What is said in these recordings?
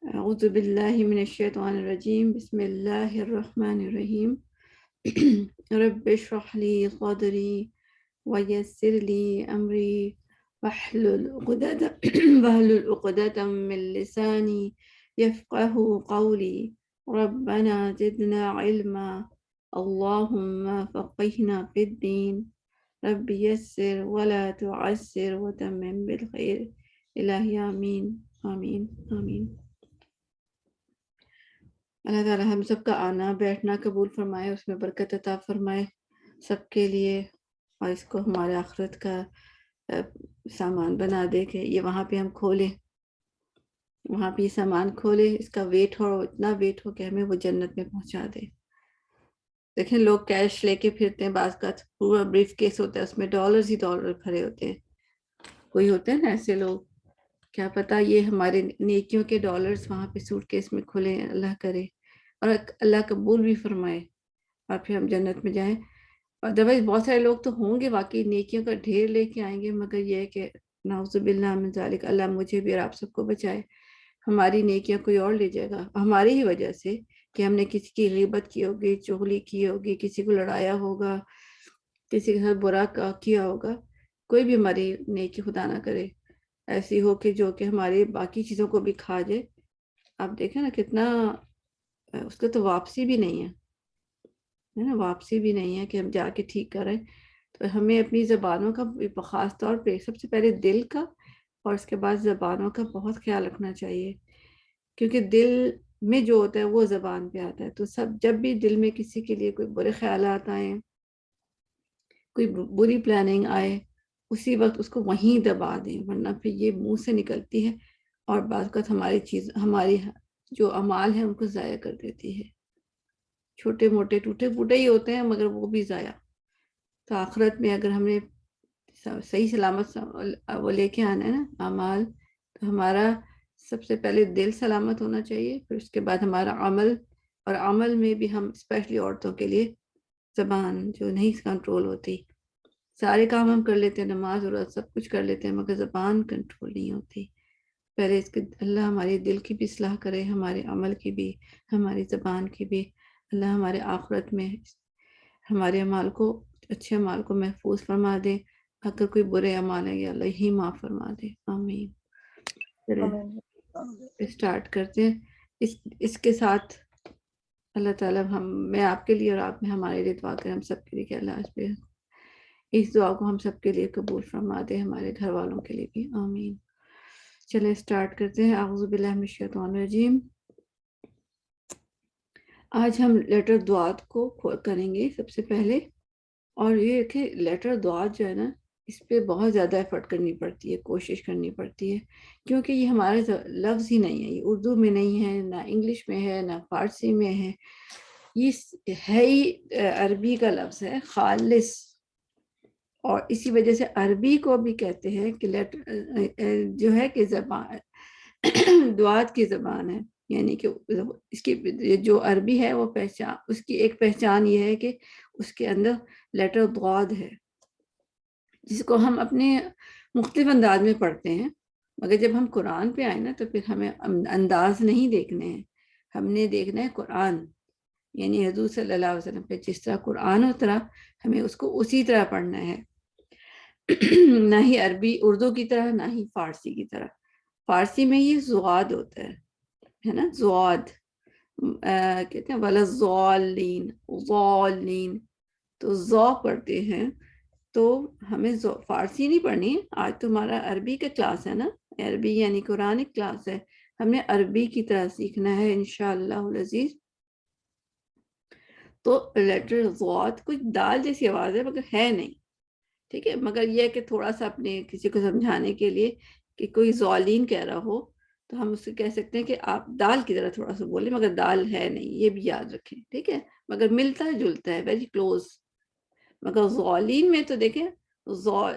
اعوذ باللہ من الشیطان الرجیم بسم اللہ الرحمن الرحیم رب اشرح لی صدری ویسر لی امری واحلل عقدۃ من لسانی یفقهوا قولی ربنا زدنا علما اللہم فقہنا فی الدین رب یسر ولا تعسر وتمم بالخیر الہی آمین آمین آمین۔ اللہ تعالیٰ ہم سب کا آنا بیٹھنا قبول فرمائے، اس میں برکت عطا فرمائے سب کے لیے، اور اس کو ہمارے آخرت کا سامان بنا دے کہ یہ وہاں پہ ہم کھولیں، وہاں پہ یہ سامان کھولے، اس کا ویٹ ہو، اتنا ویٹ ہو کہ ہمیں وہ جنت میں پہنچا دے۔ دیکھیں لوگ کیش لے کے پھرتے ہیں، بعض کا پورا بریف کیس ہوتا ہے، اس میں ڈالرز ہی ڈالر بھرے ہوتے ہیں۔ کوئی ہوتے ہیں نا ایسے لوگ، کیا پتہ یہ ہمارے نیکیوں کے ڈالرز وہاں پہ سوٹ کیس میں کھلے، اللہ کرے اور اللہ قبول بھی فرمائے اور پھر ہم جنت میں جائیں۔ ادروائز بہت سارے لوگ تو ہوں گے واقعی نیکیوں کا ڈھیر لے کے آئیں گے، مگر یہ ہے کہ نعوذ باللہ من ذالک، اللہ مجھے بھی اور آپ سب کو بچائے، ہماری نیکیاں کوئی اور لے جائے گا ہماری ہی وجہ سے، کہ ہم نے کسی کی غیبت کی ہوگی، چغلی کی ہوگی، کسی کو لڑایا ہوگا، کسی کے ساتھ برا کیا ہوگا، کوئی بھی ہماری نیکی خدا نہ کرے ایسی ہو کہ جو کہ ہماری باقی چیزوں کو بھی کھا جائے۔ آپ دیکھیں نا کتنا، اس کا تو واپسی بھی نہیں ہے نا، واپسی بھی نہیں ہے کہ ہم جا کے ٹھیک کریں۔ تو ہمیں اپنی زبانوں کا خاص طور پہ سب سے پہلے دل کا اور اس کے بعد زبانوں کا بہت خیال رکھنا چاہیے، کیونکہ دل میں جو ہوتا ہے وہ زبان پہ آتا ہے۔ تو جب بھی دل میں کسی کے لیے کوئی برے خیالات آئیں، کوئی بری پلاننگ آئے، اسی وقت اس کو وہیں دبا دیں، ورنہ پھر یہ منہ سے نکلتی ہے اور بعض اوقات ہماری جو اعمال ہیں ان کو ضائع کر دیتی ہے۔ چھوٹے موٹے ٹوٹے پھوٹے ہی ہوتے ہیں مگر وہ بھی ضائع۔ تو آخرت میں اگر ہم نے صحیح سلامت وہ لے کے آنا ہے نا اعمال، تو ہمارا سب سے پہلے دل سلامت ہونا چاہیے، پھر اس کے بعد ہمارا عمل، اور عمل میں بھی ہم اسپیشلی عورتوں کے لیے زبان جو نہیں کنٹرول ہوتی، سارے کام ہم کر لیتے ہیں، نماز اور سب کچھ کر لیتے ہیں مگر زبان کنٹرول نہیں ہوتی۔ پہلے اس کے اللہ ہمارے دل کی بھی اصلاح کرے، ہمارے عمل کی بھی، ہماری زبان کی بھی۔ اللہ ہمارے آخرت میں ہمارے اعمال کو، اچھے اعمال کو محفوظ فرما دے، اگر کوئی برے اعمال ہیں یا اللہ ہی معاف فرما دے، آمین۔ چلیں اسٹارٹ کرتے ہیں۔ اس کے ساتھ اللہ تعالیٰ میں آپ کے لیے اور آپ میں ہمارے لیے دعا کریں، ہم سب کے لیے کہ اللہ اس دعا کو ہم سب کے لیے قبول فرما دے، ہمارے گھر والوں کے لیے بھی، آمین۔ چلیں اسٹارٹ کرتے ہیں۔ اعوذ باللہ من الشیطان الرجیم۔ آج ہم لیٹر دعات کو کریں گے سب سے پہلے، اور یہ کہ لیٹر دعات جو ہے نا، اس پہ بہت زیادہ ایفرٹ کرنی پڑتی ہے، کوشش کرنی پڑتی ہے، کیونکہ یہ ہمارے لفظ ہی نہیں ہے، یہ اردو میں نہیں ہے، نہ انگلش میں ہے، نہ فارسی میں ہے، یہ ہے ہی عربی کا لفظ ہے، خالص۔ اور اسی وجہ سے عربی کو بھی کہتے ہیں کہ جو ہے کہ زبان دعات کی زبان ہے، یعنی کہ اس کی جو عربی ہے وہ پہچان، اس کی ایک پہچان یہ ہے کہ اس کے اندر لیٹر ضاد ہے، جس کو ہم اپنے مختلف انداز میں پڑھتے ہیں، مگر جب ہم قرآن پہ آئے نا تو پھر ہمیں انداز نہیں دیکھنے ہیں، ہم نے دیکھنا ہے قرآن، یعنی حضور صلی اللہ علیہ وسلم پہ جس طرح قرآن اترا ہمیں اس کو اسی طرح پڑھنا ہے، نہ ہی عربی اردو کی طرح، نہ ہی فارسی کی طرح۔ فارسی میں یہ زواد ہوتا ہے نا، زواد کہتے ہیں ولا ضالین، ضالین، تو ضا پڑھتے ہیں، تو ہمیں فارسی نہیں پڑھنی۔ آج تمہارا عربی کا کلاس ہے نا، عربی یعنی قرآنک کلاس ہے، ہم نے عربی کی طرح سیکھنا ہے انشاءاللہ العزیز۔ تو لیٹر ضاد کچھ دال جیسی آواز ہے مگر ہے نہیں، ٹھیک ہے، مگر یہ ہے کہ تھوڑا سا اپنے کسی کو سمجھانے کے لیے کہ کوئی ضالین کہہ رہا ہو تو ہم اس سے کہہ سکتے ہیں کہ آپ دال کی طرح تھوڑا سا بولیں، مگر دال ہے نہیں، یہ بھی یاد رکھیں، ٹھیک ہے، مگر ملتا ہے جلتا ہے، ویری کلوز۔ مگر ضالین میں تو دیکھیں،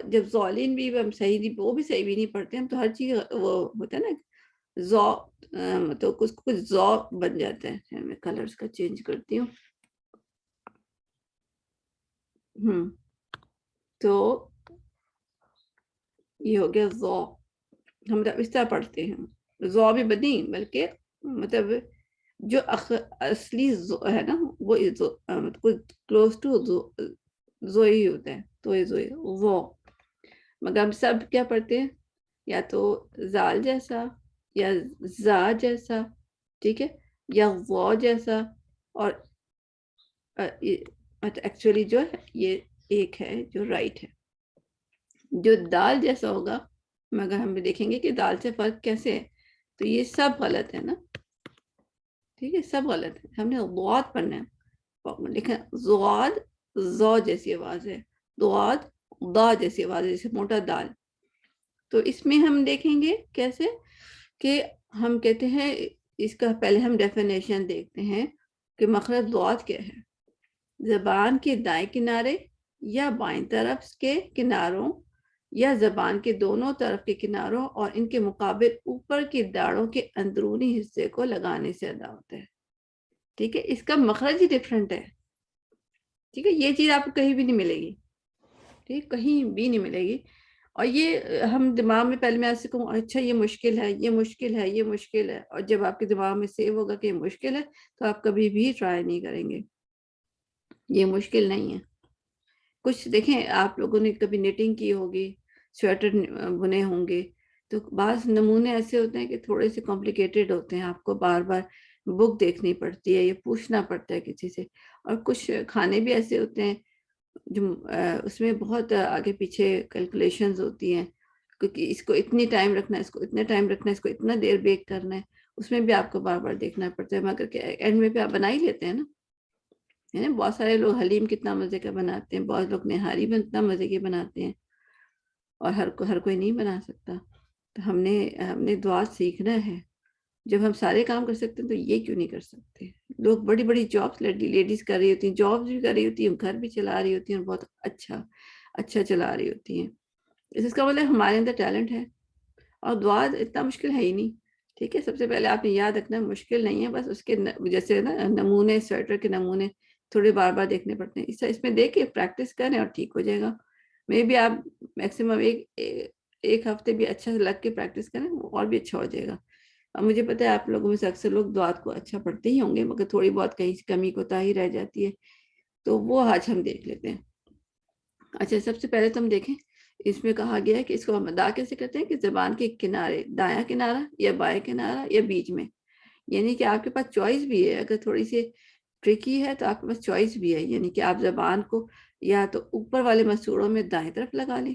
جب ضالین بھی ہم صحیح نہیں، وہ بھی صحیح بھی نہیں پڑھتے ہم، تو ہر چیز وہ ہوتا ہے نا تو کچھ بن جاتا ہے۔ میں کلرز کا چینج کرتی ہوں۔ تو یہ ہو گیا ضا، ہم اس طرح پڑھتے ہیں، ضا بھی بدی بلکہ مطلب جو اصلی ہے نا وہ کلوز ٹو زوئی ہوتا ہے، تو یہ زوئی وہ، مگر ہم سب کیا پڑھتے ہیں، یا تو زال جیسا یا زا جیسا، ٹھیک ہے، یا وہ جیسا، اور ایکچولی جو ہے یہ ایک ہے جو رائٹ ہے، جو دال جیسا ہوگا، مگر ہم دیکھیں گے کہ دال سے فرق کیسے ہے، تو یہ سب غلط ہے نا، ٹھیک ہے، سب غلط ہے، ہم نے ضاد پڑھنا ہے، لکھا ضاد زو جیسی آواز ہے، ضاد دا جیسی آواز ہے، جیسے موٹا دال، تو اس میں ہم دیکھیں گے کیسے کہ ہم کہتے ہیں، اس کا پہلے ہم ڈیفینیشن دیکھتے ہیں کہ مخرج ضاد کیا ہے، زبان کے دائیں کنارے یا بائیں طرف کے کناروں یا زبان کے دونوں طرف کے کناروں اور ان کے مقابل اوپر کی داڑوں کے اندرونی حصے کو لگانے سے ادا ہوتا ہے، ٹھیک ہے، اس کا مخرج ہی ڈفرینٹ ہے، ٹھیک ہے، یہ چیز آپ کو کہیں بھی نہیں ملے گی، ٹھیک، کہیں بھی نہیں ملے گی، اور یہ ہم دماغ میں پہلے میں ایسے کہوں اچھا یہ مشکل ہے، یہ مشکل ہے، یہ مشکل ہے، اور جب آپ کے دماغ میں سیو ہوگا کہ یہ مشکل ہے تو آپ کبھی بھی ٹرائی نہیں کریں گے، یہ مشکل نہیں ہے۔ کچھ دیکھیں، آپ لوگوں نے کبھی نیٹنگ کی ہوگی، سویٹر بنے ہوں گے، تو بعض نمونے ایسے ہوتے ہیں کہ تھوڑے سے کمپلیکیٹڈ ہوتے ہیں، آپ کو بار بار بک دیکھنی پڑتی ہے، یہ پوچھنا پڑتا ہے کسی سے، اور کچھ کھانے بھی ایسے ہوتے ہیں جو اس میں بہت آگے پیچھے کیلکولیشنز ہوتی ہیں، کیونکہ اس کو اتنی ٹائم رکھنا ہے، اس کو اتنا ٹائم رکھنا ہے، اس کو اتنا دیر بیک کرنا ہے، اس میں بھی آپ کو بار بار دیکھنا پڑتا ہے، مگر کہ اینڈ میں پہ آپ بنا ہی لیتے ہیں نا، ہے نا، بہت سارے لوگ حلیم کتنا مزے کا بناتے ہیں، بہت لوگ نہاری بھی اتنا مزے کی بناتے ہیں، اور ہر کوئی نہیں بنا سکتا، تو ہم نے دعا سیکھنا ہے، جب ہم سارے کام کر سکتے ہیں تو یہ کیوں نہیں کر سکتے؟ لوگ بڑی بڑی جابس لیڈیز کر رہی ہوتی ہیں، جابس بھی کر رہی ہوتی ہیں، گھر بھی چلا رہی ہوتی ہیں، اور بہت اچھا چلا رہی ہوتی ہیں، اس کا مطلب ہمارے اندر ٹیلنٹ ہے، اور دعا اتنا مشکل ہے ہی نہیں، ٹھیک ہے، سب سے پہلے آپ نے یاد رکھنا مشکل نہیں ہے، بس اس کے جیسے نا نمونے، سویٹر کے نمونے تھوڑے بار بار دیکھنے پڑتے ہیں، اس میں دیکھ کے پریکٹس کریں اور ٹھیک ہو جائے گا، میں بھی آپ میکسیمم ایک ہفتے بھی اچھا سے لگ کے پریکٹس کریں، اور بھی اچھا ہو جائے گا۔ اب مجھے پتا ہے آپ لوگوں میں سے اکثر لوگ دعات کو اچھا پڑھتے ہی ہوں گے، مگر تھوڑی بہت کہیں کمی کوتاہی رہ جاتی ہے، تو وہ آج ہم دیکھ لیتے ہیں۔ اچھا، سب سے پہلے تو ہم دیکھیں، اس میں کہا گیا ہے کہ اس کو ہم ادا کیسے کرتے ہیں، کہ زبان کے کنارے، دایاں کنارہ یا بائیں کنارہ یا بیچ میں، یعنی کہ آپ کے پاس چوائس بھی ہے، اگر تھوڑی سی ٹرکی ہے تو آپ کے پاس چوائس بھی ہے، یعنی کہ آپ زبان کو یا تو اوپر والے مسوڑوں میں دائیں طرف لگا لیں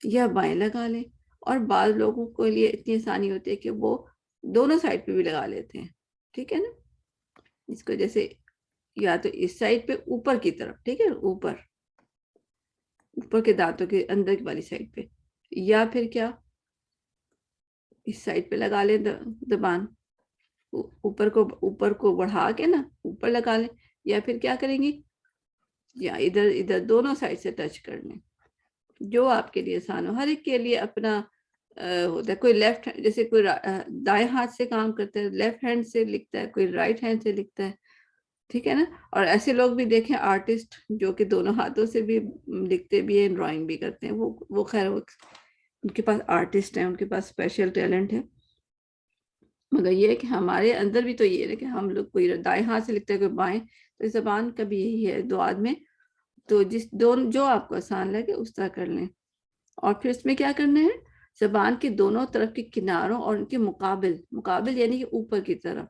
یا بائیں لگا لیں، اور بعض لوگوں کے لیے اتنی آسانی ہوتی ہے کہ وہ دونوں سائڈ پہ بھی لگا لیتے ہیں، ٹھیک ہے نا، اس کو جیسے یا تو اس سائڈ پہ اوپر کی طرف، ٹھیک ہے، اوپر کے دانتوں کے اندر والی سائڈ پہ، یا پھر کیا اس سائڈ پہ لگا لیں زبان، اوپر کو بڑھا کے نا اوپر لگا لیں، یا پھر کیا کریں گی، یا ادھر دونوں سائڈ سے ٹچ کر لیں، جو آپ کے لیے آسان ہو، ہر ایک کے لیے اپنا ہوتا ہے، کوئی لیفٹ جیسے کوئی دائیں ہاتھ سے کام کرتا ہے، لیفٹ ہینڈ سے لکھتا ہے، کوئی رائٹ ہینڈ سے لکھتا ہے، ٹھیک ہے نا، اور ایسے لوگ بھی دیکھیں آرٹسٹ جو کہ دونوں ہاتھوں سے بھی لکھتے بھی ہیں، ڈرائنگ بھی کرتے ہیں، وہ خیر ان کے پاس آرٹسٹ ہیں، ان کے پاس اسپیشل ٹیلنٹ ہے، مگر یہ ہے کہ ہمارے اندر بھی تو یہ ہے کہ ہم لوگ کوئی دائیں ہاتھ سے لکھتے ہیں، کوئی بائیں، تو زبان کا بھی یہی ہے دعات میں، تو جو آپ کو آسان لگے اس طرح کر لیں، اور پھر اس میں کیا کرنا ہے، زبان کے دونوں طرف کے کناروں اور ان کے مقابل یعنی کہ اوپر کی طرف،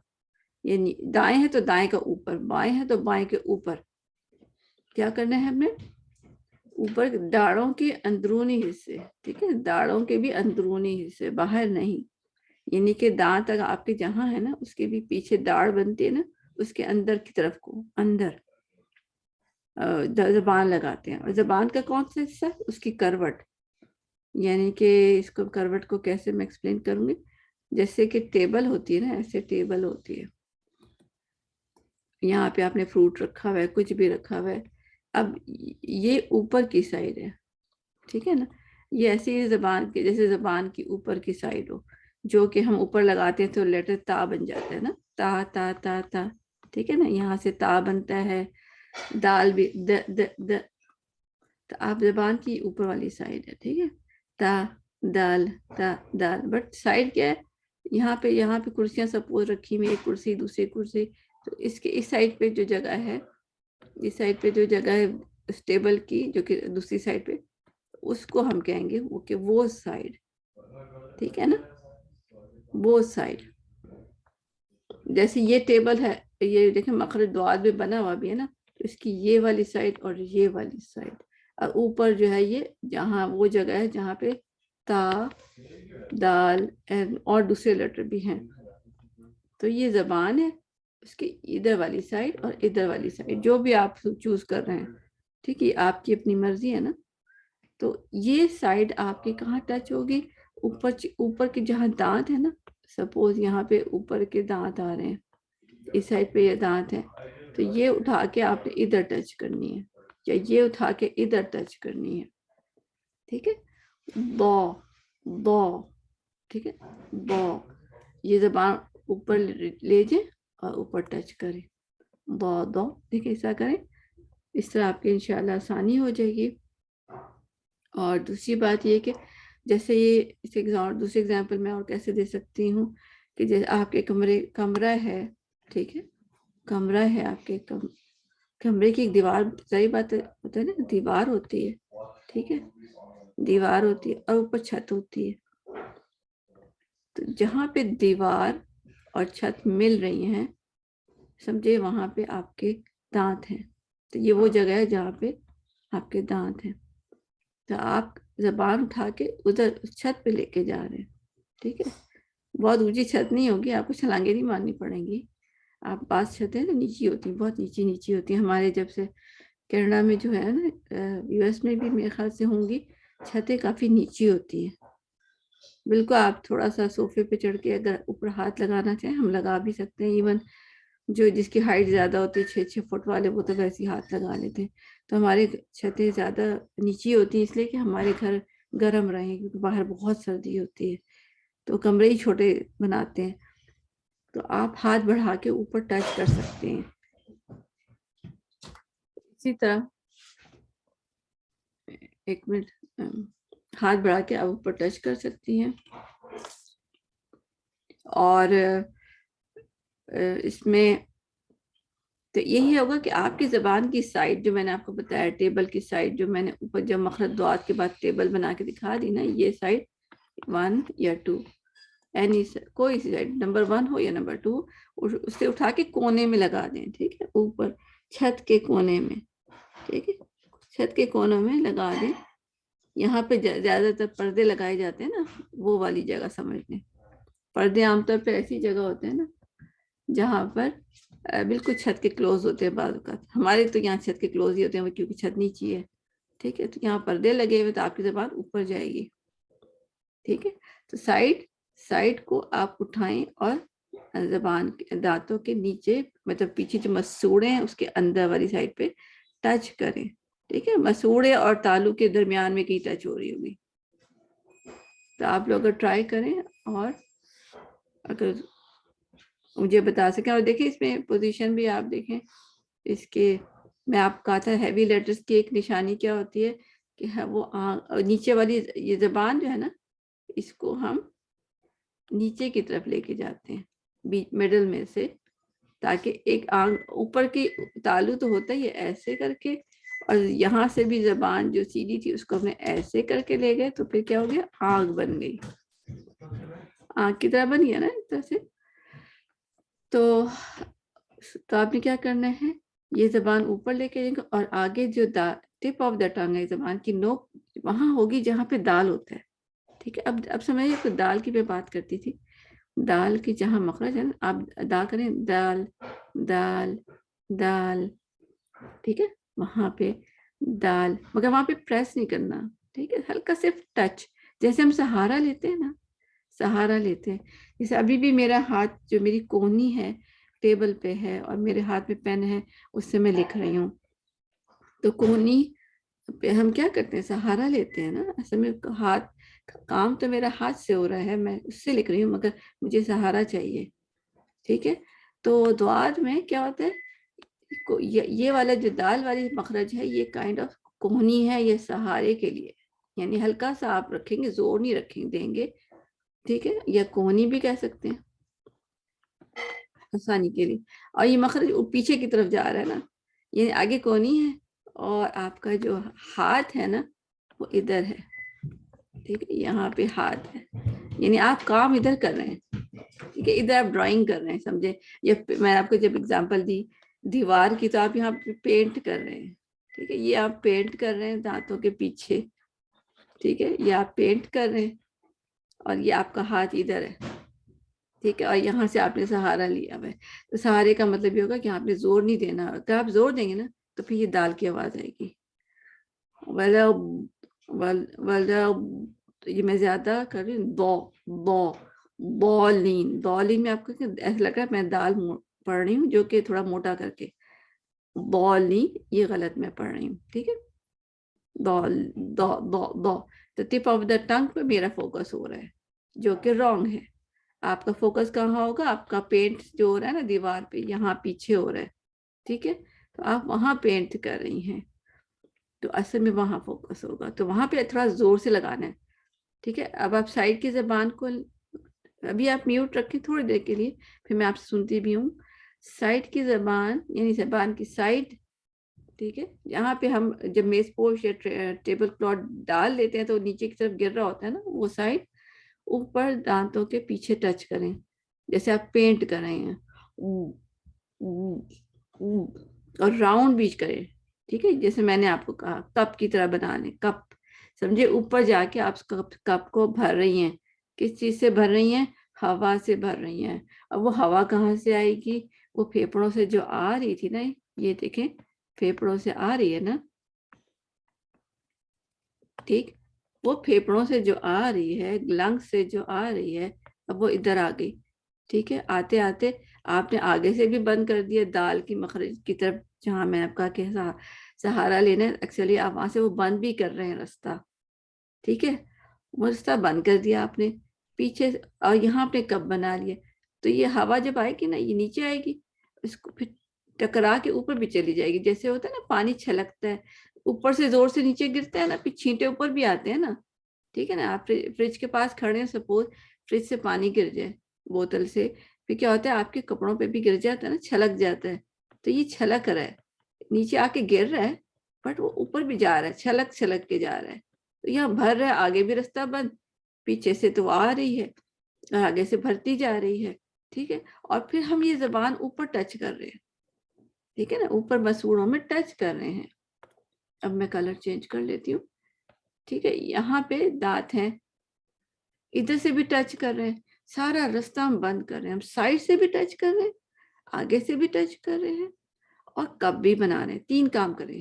یعنی دائیں ہے تو دائیں کا اوپر، بائیں ہے تو بائیں کے اوپر، کیا کرنا ہے ہم نے، اوپر داڑوں کے اندرونی حصے، ٹھیک ہے، داڑوں کے بھی اندرونی حصے، باہر نہیں، یعنی کہ دانت اگر آپ کے جہاں ہے نا اس کے بھی پیچھے داڑ بنتی ہے نا، اس کے اندر کی طرف کو اندر زبان لگاتے ہیں، اور زبان کا کون سا حصہ، اس کی کروٹ، یعنی کہ اس کو کروٹ کو کیسے میں ایکسپلین کروں گی، جیسے کہ ٹیبل ہوتی ہے نا، ایسے ٹیبل ہوتی ہے، یہاں پہ آپ نے فروٹ رکھا ہوا ہے، کچھ بھی رکھا ہوا ہے، اب یہ اوپر کی سائڈ ہے، ٹھیک ہے نا، یہ ایسی زبان کی جیسے زبان کی اوپر کی سائڈ ہو، جو کہ ہم اوپر لگاتے ہیں تو لیٹر تا بن جاتا ہے نا، تا تا تا تا، ٹھیک ہے نا، یہاں سے تا بنتا ہے، دال بھی د تو آپ زبان کی اوپر والی سائڈ ہے، ٹھیک ہے، تا دال تا دال، بٹ سائڈ کیا ہے، یہاں پہ کرسیاں سپوز رکھی ہوئی، ایک کرسی دوسری کرسی، تو اس کے اس سائڈ پہ جو جگہ ہے، اس سائڈ پہ جو جگہ ہے اس ٹیبل کی جو کہ دوسری سائڈ پہ، اس کو ہم کہیں گے وہ سائڈ، ٹھیک ہے نا، وہ سائڈ. جیسے یہ ٹیبل ہے، یہ دیکھیں مخرج دعات میں بنا ہوا بھی ہے نا، تو اس کی یہ والی سائڈ اور یہ والی سائڈ، اور اوپر جو ہے یہ جہاں وہ جگہ ہے جہاں پہ تا، دال اور دوسرے لیٹر بھی ہیں، تو یہ زبان ہے، اس کی ادھر والی سائڈ اور ادھر والی سائڈ جو بھی آپ چوز کر رہے ہیں، ٹھیک ہے، آپ کی اپنی مرضی ہے نا. تو یہ سائڈ آپ کی کہاں ٹچ ہوگی؟ اوپر کے جہاں دانت ہے نا، سپوز یہاں پہ اوپر کے دانت آ رہے ہیں، اس سائڈ پہ یہ دانت ہے، تو یہ اٹھا کے آپ نے ادھر ٹچ کرنی ہے، یا یہ اٹھا کے ادھر ٹچ کرنی ہے، ٹھیک ہے. بو، ٹھیک ہے، بو، یہ زبان اوپر لے جائیں اور اوپر ٹچ کریں، دو، ٹھیک ہے، ایسا کریں، اس طرح آپ کی انشاءاللہ آسانی ہو جائے گی. اور دوسری بات یہ کہ جیسے یہ دوسری ایگزامپل میں اور کیسے دے سکتی ہوں کہ جیسے آپ کے کمرہ ہے، ٹھیک ہے، کمرہ ہے آپ کے کمرے کی ایک دیوار، ظاہر بات ہوتا ہے نا، دیوار ہوتی ہے، ٹھیک ہے، دیوار ہوتی ہے اور اوپر چھت ہوتی ہے. تو جہاں پہ دیوار اور چھت مل رہی ہیں، سمجھے وہاں پہ آپ کے دانت ہیں، تو یہ وہ جگہ ہے جہاں پہ آپ کے دانت ہیں. تو آپ زبان اٹھا کے ادھر چھت پہ لے کے جا رہے ہیں، ٹھیک ہے. بہت اونچی چھت نہیں ہوگی، آپ کو چھلانگیں نہیں مارنی پڑیں گی. آپ بعض چھتیں نا نیچی ہوتی ہیں، بہت نیچی ہوتی ہیں. ہمارے جب سے کینیڈا میں جو ہے نا، یو ایس میں بھی میرے خیال سے ہوں گی، چھتیں کافی نیچی ہوتی ہیں. بالکل آپ تھوڑا سا صوفے پہ چڑھ کے اگر اوپر ہاتھ لگانا چاہیں ہم لگا بھی سکتے ہیں، ایون جو جس کی ہائٹ زیادہ ہوتی ہے 6 فٹ والے وہ تو ویسے ہی ہاتھ لگا لیتے ہیں. تو ہمارے چھتیں زیادہ نیچی ہوتی ہیں اس لیے کہ ہمارے گھر گرم رہیں، کیونکہ باہر بہت سردی ہوتی ہے، تو کمرے ہی چھوٹے بناتے ہیں. تو آپ ہاتھ بڑھا کے اوپر ٹچ کر سکتے ہیں. اسی طرح ایک منٹ، ہاتھ بڑھا کے آپ اوپر ٹچ کر سکتی ہیں. اور اس میں تو یہی ہوگا کہ آپ کی زبان کی سائڈ جو میں نے آپ کو بتایا، ٹیبل کی سائڈ جو میں نے اوپر جب مخرج دعات کے بعد ٹیبل بنا کے دکھا دی نا، یہ سائڈ 1 یا 2، اینی کوئی سی سائڈ، نمبر 1 ہو یا نمبر 2، اس سے اٹھا کے کونے میں لگا دیں، ٹھیک ہے، اوپر چھت کے کونے میں، ٹھیک ہے، چھت کے کونوں میں لگا دیں. یہاں پہ زیادہ تر پردے لگائے جاتے ہیں نا، وہ والی جگہ سمجھ لیں. پردے عام طور پہ ایسی جگہ ہوتے ہیں نا جہاں پر بالکل چھت کے کلوز ہوتے ہیں. بعض اوقات ہمارے تو یہاں چھت کے کلوز ہی ہوتے ہیں کیونکہ چھت نیچی ہے، ٹھیک ہے. تو یہاں پردے لگے ہوئے تو آپ کی زبان اوپر جائے گی، ٹھیک ہے. تو سائڈ کو آپ اٹھائیں اور زبان دانتوں کے نیچے، مطلب پیچھے جو مسوڑے ہیں اس کے اندر والی سائڈ پہ ٹچ کریں، ٹھیک ہے. مسوڑے اور تالو کے درمیان میں کہیں ٹچ ہو رہی ہوگی. تو آپ لوگ ٹرائی کریں اور اگر مجھے بتا سکیں. اور دیکھیں اس میں پوزیشن بھی آپ دیکھیں اس کے، میں آپ کہا تھا ہیوی لیٹرز کی ایک نشانی کیا ہوتی ہے کہ وہ نیچے والی یہ زبان جو ہے نا، اس کو ہم نیچے کی طرف لے کے جاتے ہیں بیچ مڈل میں سے، تاکہ ایک آنکھ اوپر کی تالو تو ہوتا ہی ہے ایسے کر کے، اور یہاں سے بھی زبان جو سیدھی تھی اس کو ہم نے ایسے کر کے لے گئے، تو پھر کیا ہو گیا، آنکھ بن گئی، آنکھ کی طرح بن گیا نا اس طرح سے. تو آپ نے کیا کرنا ہے، یہ زبان اوپر لے کے جائیں گے اور آگے جو ٹپ آف دا ٹنگ ہے، زبان کی نوک وہاں ہوگی جہاں پہ دال ہوتا ہے، ٹھیک ہے. اب سمجھے تو دال کی میں بات کرتی تھی، دال کی جہاں مخرج ہے نا، آپ ادا کریں دال دال دال، ٹھیک ہے، وہاں پہ دال، مگر وہاں پہ پریس نہیں کرنا، ٹھیک ہے، ہلکا صرف ٹچ، جیسے ہم سہارا لیتے ہیں نا، سہارا لیتے ہیں. جیسے ابھی بھی میرا ہاتھ جو میری کونی ہے ٹیبل پہ ہے اور میرے ہاتھ میں پین ہے، اس سے میں لکھ رہی ہوں، تو کونی پہ ہم کیا کرتے ہیں، سہارا لیتے ہیں نا. اصل میں ہاتھ کام تو میرا ہاتھ سے ہو رہا ہے، میں اس سے لکھ رہی ہوں مگر مجھے سہارا چاہیے، ٹھیک ہے. تو دعات میں کیا ہوتا ہے، یہ والا جو دال والی مخرج ہے یہ کائنڈ آف کونی ہے، یہ سہارے کے لیے، یعنی ہلکا سا آپ رکھیں گے، زور نہیں رکھیں دیں گے، ٹھیک ہے، یا کونی بھی کہہ سکتے ہیں آسانی کے لیے. اور یہ مخرج پیچھے کی طرف جا رہا ہے نا، یعنی آگے کونی ہے اور آپ کا جو ہاتھ ہے نا وہ ادھر ہے. ٹھیک ہے، یہاں پہ ہاتھ ہے، یعنی آپ کام ادھر کر رہے ہیں. ٹھیک ہے، ادھر آپ ڈرائنگ کر رہے ہیں، سمجھے. یہ میں آپ کو جب اگزامپل دی دیوار کی تو آپ یہاں پہ پینٹ کر رہے ہیں. ٹھیک ہے، یہ آپ پینٹ کر رہے ہیں دانتوں کے پیچھے. ٹھیک ہے، یہ آپ پینٹ کر رہے ہیں اور یہ آپ کا ہاتھ ادھر ہے. ٹھیک ہے، اور یہاں سے آپ نے سہارا لیا ہوا ہے. تو سہارے کا مطلب یہ ہوگا کہ آپ نے زور نہیں دینا. اگر آپ زور دیں گے نا تو پھر یہ دال کی آواز آئے گی. یہ میں زیادہ کر رہی ہوں. بالین بالین میں آپ کو ایسا لگ رہا ہے میں دال پڑھ رہی ہوں جو کہ تھوڑا موٹا کر کے. بالین یہ غلط میں پڑھ رہی ہوں. ٹھیک ہے، تو ٹپ آف دا ٹنگ پہ میرا فوکس ہو رہا ہے جو کہ رانگ ہے. آپ کا فوکس کہاں ہوگا؟ آپ کا پینٹ جو ہو رہا ہے نا دیوار پہ، یہاں پیچھے ہو رہا ہے. ٹھیک ہے، تو آپ وہاں پینٹ کر رہی ہیں تو اصل میں وہاں فوکس ہوگا، تو وہاں پہ تھوڑا زور سے لگانا ہے. ٹھیک ہے، اب آپ سائڈ کی زبان کو ابھی آپ میوٹ رکھیں تھوڑی دیر کے لیے، پھر میں آپ سے سنتی بھی ہوں. سائڈ کی زبان یعنی زبان کی سائڈ. ٹھیک ہے، یہاں پہ ہم جب میز پوش یا ٹیبل کلاتھ ڈال لیتے ہیں تو نیچے کی طرف گر رہا ہوتا ہے نا، وہ سائڈ اوپر دانتوں کے پیچھے ٹچ کریں جیسے آپ پینٹ کر رہے ہیں. اور راؤنڈ بیچ کریں. ٹھیک ہے، جیسے میں نے آپ کو کہا کپ کی طرح بنا لیں. کپ سمجھے، اوپر جا کے آپ کپ کو بھر رہی ہیں. کس چیز سے بھر رہی ہیں؟ ہوا سے بھر رہی ہیں. اب وہ ہوا کہاں سے آئے گی؟ وہ پھیپڑوں سے جو آ رہی تھی نا، یہ دیکھیں پھیپڑوں سے آ رہی ہے نا. ٹھیک، وہ پھیپڑوں سے جو آ رہی ہے، لنگ سے جو آ رہی ہے، اب وہ ادھر آ گئی. ٹھیک ہے، آتے آتے آپ نے آگے سے بھی بند کر دیا دال کی مخرج کی طرف، جہاں میں آپ کا کہ سہارا لینا ہے. ایکچولی آپ وہاں سے وہ بند بھی کر رہے ہیں راستہ. ٹھیک ہے، وہ راستہ بند کر دیا آپ نے پیچھے، اور یہاں آپ نے کب بنا لیا. تو یہ ہوا جب آئے گی نا، یہ نیچے آئے گی، اس کو پھر ٹکرا کے اوپر بھی چلی جائے گی. جیسے ہوتا ہے نا پانی چھلکتا ہے، اوپر سے زور سے نیچے گرتا ہے نا، پھر چھینٹے اوپر بھی آتے ہیں نا. ٹھیک ہے نا، آپ فریج کے پاس کھڑے ہیں، سپوز فریج سے پانی گر جائے بوتل سے، پھر کیا ہوتا ہے آپ کے کپڑوں پہ بھی گر جاتا ہے نا، چھلک جاتا ہے. تو یہ چھلک رہا ہے، نیچے آ کے گر رہا ہے بٹ وہ اوپر بھی جا رہا ہے، چھلک چھلک کے جا رہا ہے. تو یہاں بھر رہا ہے، آگے بھی راستہ بند، پیچھے سے تو آ رہی ہے اور آگے سے بھرتی جا رہی ہے. ٹھیک ہے، اور پھر ہم یہ زبان اوپر ٹچ کر رہے ہیں. ٹھیک ہے نا، اوپر مسوڑوں میں ٹچ کر رہے ہیں. اب میں کلر چینج کر لیتی ہوں. ٹھیک ہے، یہاں پہ دانت ہیں، ادھر سے بھی ٹچ کر رہے ہیں. سارا راستہ ہم بند کر رہے ہیں. ہم سائڈ سے بھی ٹچ کر رہے ہیں، آگے سے بھی ٹچ کر رہے ہیں، اور کب بھی بنا رہے ہیں. 3 کام کریں،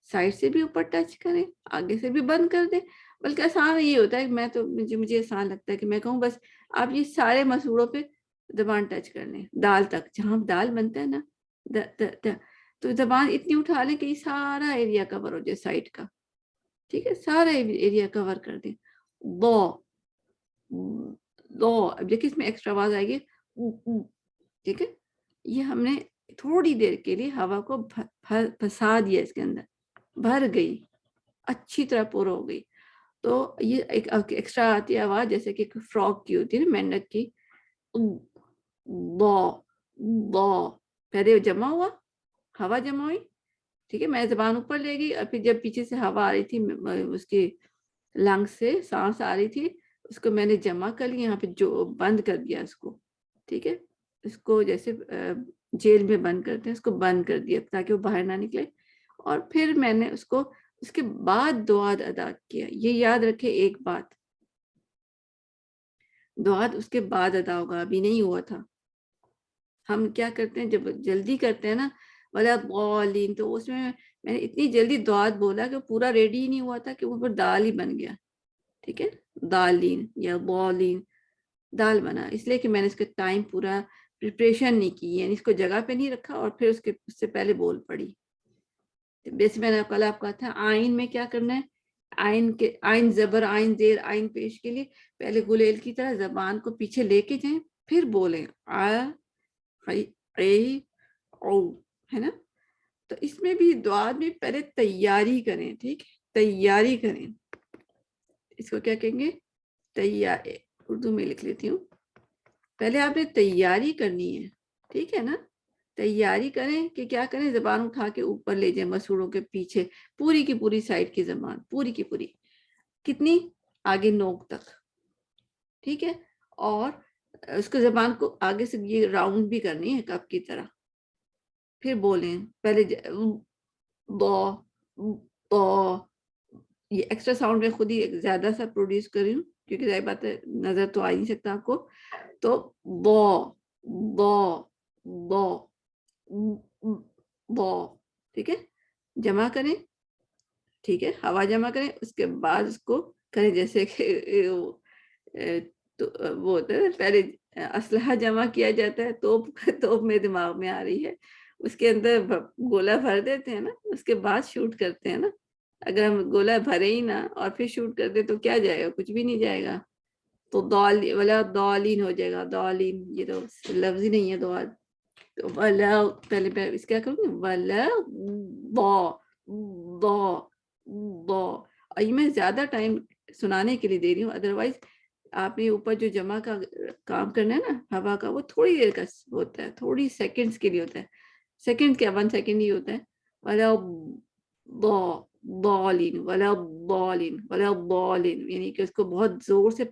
سائڈ سے بھی اوپر ٹچ کریں، آگے سے بھی بند کر دیں. بلکہ آسان یہ ہوتا ہے، میں تو مجھے آسان لگتا ہے کہ میں کہوں بس آپ یہ سارے مسوڑوں پہ زبان ٹچ کر لیں، دال تک جہاں دال بنتا ہے نا. تو زبان اتنی اٹھا لیں کہ یہ سارا ایریا کور ہو جائے سائڈ کا. ٹھیک ہے، سارا ایریا کور کر دیں. دو اب دیکھیں اس میں ایکسٹرا آواز آئے گی. ٹھیک ہے، یہ ہم نے تھوڑی دیر کے لیے ہوا کو پھنسا دیا، اس کے اندر بھر گئی، اچھی طرح پر ہو گئی. تو یہ ایک ایکسٹرا آتی ہے آواز جیسے کہ فراگ کی ہوتی ہے نا، مینڈک کی. پہلے جمع ہوا، ہوا جمع ہوئی. ٹھیک ہے، میں زبان اوپر لے گئی، اور پھر جب پیچھے سے ہوا آ رہی تھی اس کی لنگ سے سانس آ رہی تھی، اس کو میں نے جمع کر لیا، یہاں پہ جو بند کر دیا اس کو. ٹھیک ہے، اس کو جیسے جیل میں بند کرتے ہیں، اس کو بند کر دیا تاکہ وہ باہر نہ نکلے. اور پھر میں نے اس کو اس کے بعد دعات ادا کیا. یہ یاد رکھے ایک بات، دعات اس کے بعد ادا ہوگا، ابھی نہیں ہوا تھا. ہم کیا کرتے ہیں جب جلدی کرتے ہیں نا ولا ضالین، تو اس میں نے اتنی جلدی دعات بولا کہ پورا ریڈی ہی نہیں ہوا تھا کہ وہ پر دال ہی بن گیا. ٹھیک ہے، دالین یا ضالین دال بنا، اس لیے کہ میں نے اس کا ٹائم پورا پریپریشن نہیں کی، یعنی اس کو جگہ پہ نہیں رکھا اور پھر اس سے پہلے بول پڑی. جیسے میں نے کل آپ کو کہا تھا آئین میں کیا کرنا ہے، آئین زبر آئین زیر آئین پیش کے لیے پہلے گلیل کی طرح زبان کو پیچھے لے کے جائیں، پھر بولیں او، ہے نا. تو اس میں بھی دعا میں پہلے تیاری کریں. ٹھیک ہے، تیاری کریں، اس کو کیا کہیں گے، تیاری. اردو میں لکھ لیتی ہوں. پہلے آپ نے تیاری کرنی ہے, ٹھیک ہے نا. تیاری کریں کہ کیا کریں, زبان اٹھا کے اوپر لے جائیں مسوڑوں کے پیچھے, پوری کی پوری سائڈ کی زبان, پوری کی پوری, کتنی, آگے نوک تک, ٹھیک ہے. اور اس کو زبان کو آگے سے یہ راؤنڈ بھی کرنی ہے کپ کی طرح. پھر بولیں پہلے یہ ایکسٹرا ساؤنڈ میں خود ہی زیادہ سا پروڈیوس کر رہی ہوں کیونکہ ظاہر بات ہے نظر تو آ نہیں سکتا آپ کو. تو ٹھیک ہے, جمع کریں, ٹھیک ہے, ہوا جمع کریں. اس کے بعد اس کو کریں جیسے کہ وہ ہوتا ہے پہلے اسلحہ جمع کیا جاتا ہے, توپ میں دماغ میں آ رہی ہے, اس کے اندر گولہ بھر دیتے ہیں نا, اس کے بعد شوٹ کرتے ہیں نا. اگر ہم گولہ بھرے ہی نا اور پھر شوٹ کر دیں تو کیا جائے گا, کچھ بھی نہیں جائے گا. تو ولا دالین ہو جائے گا, دالین, یہ تو لفظ ہی نہیں ہے دال. تو ولا پہلے میں اس کیا کروں گی, ولا اور یہ میں زیادہ ٹائم سنانے کے لیے دے رہی ہوں, ادروائز آپ نے اوپر جو جمع کا کام کرنا ہے نا ہوا کا, وہ تھوڑی دیر کا ہوتا ہے, تھوڑی سیکنڈز کے لیے ہوتا ہے, سیکنڈ کیا 1 سیکنڈ ہی ہوتا ہے. ولا ضالین ولا ضالین ولا ضالین, یعنی کہ اس کو بہت زور سے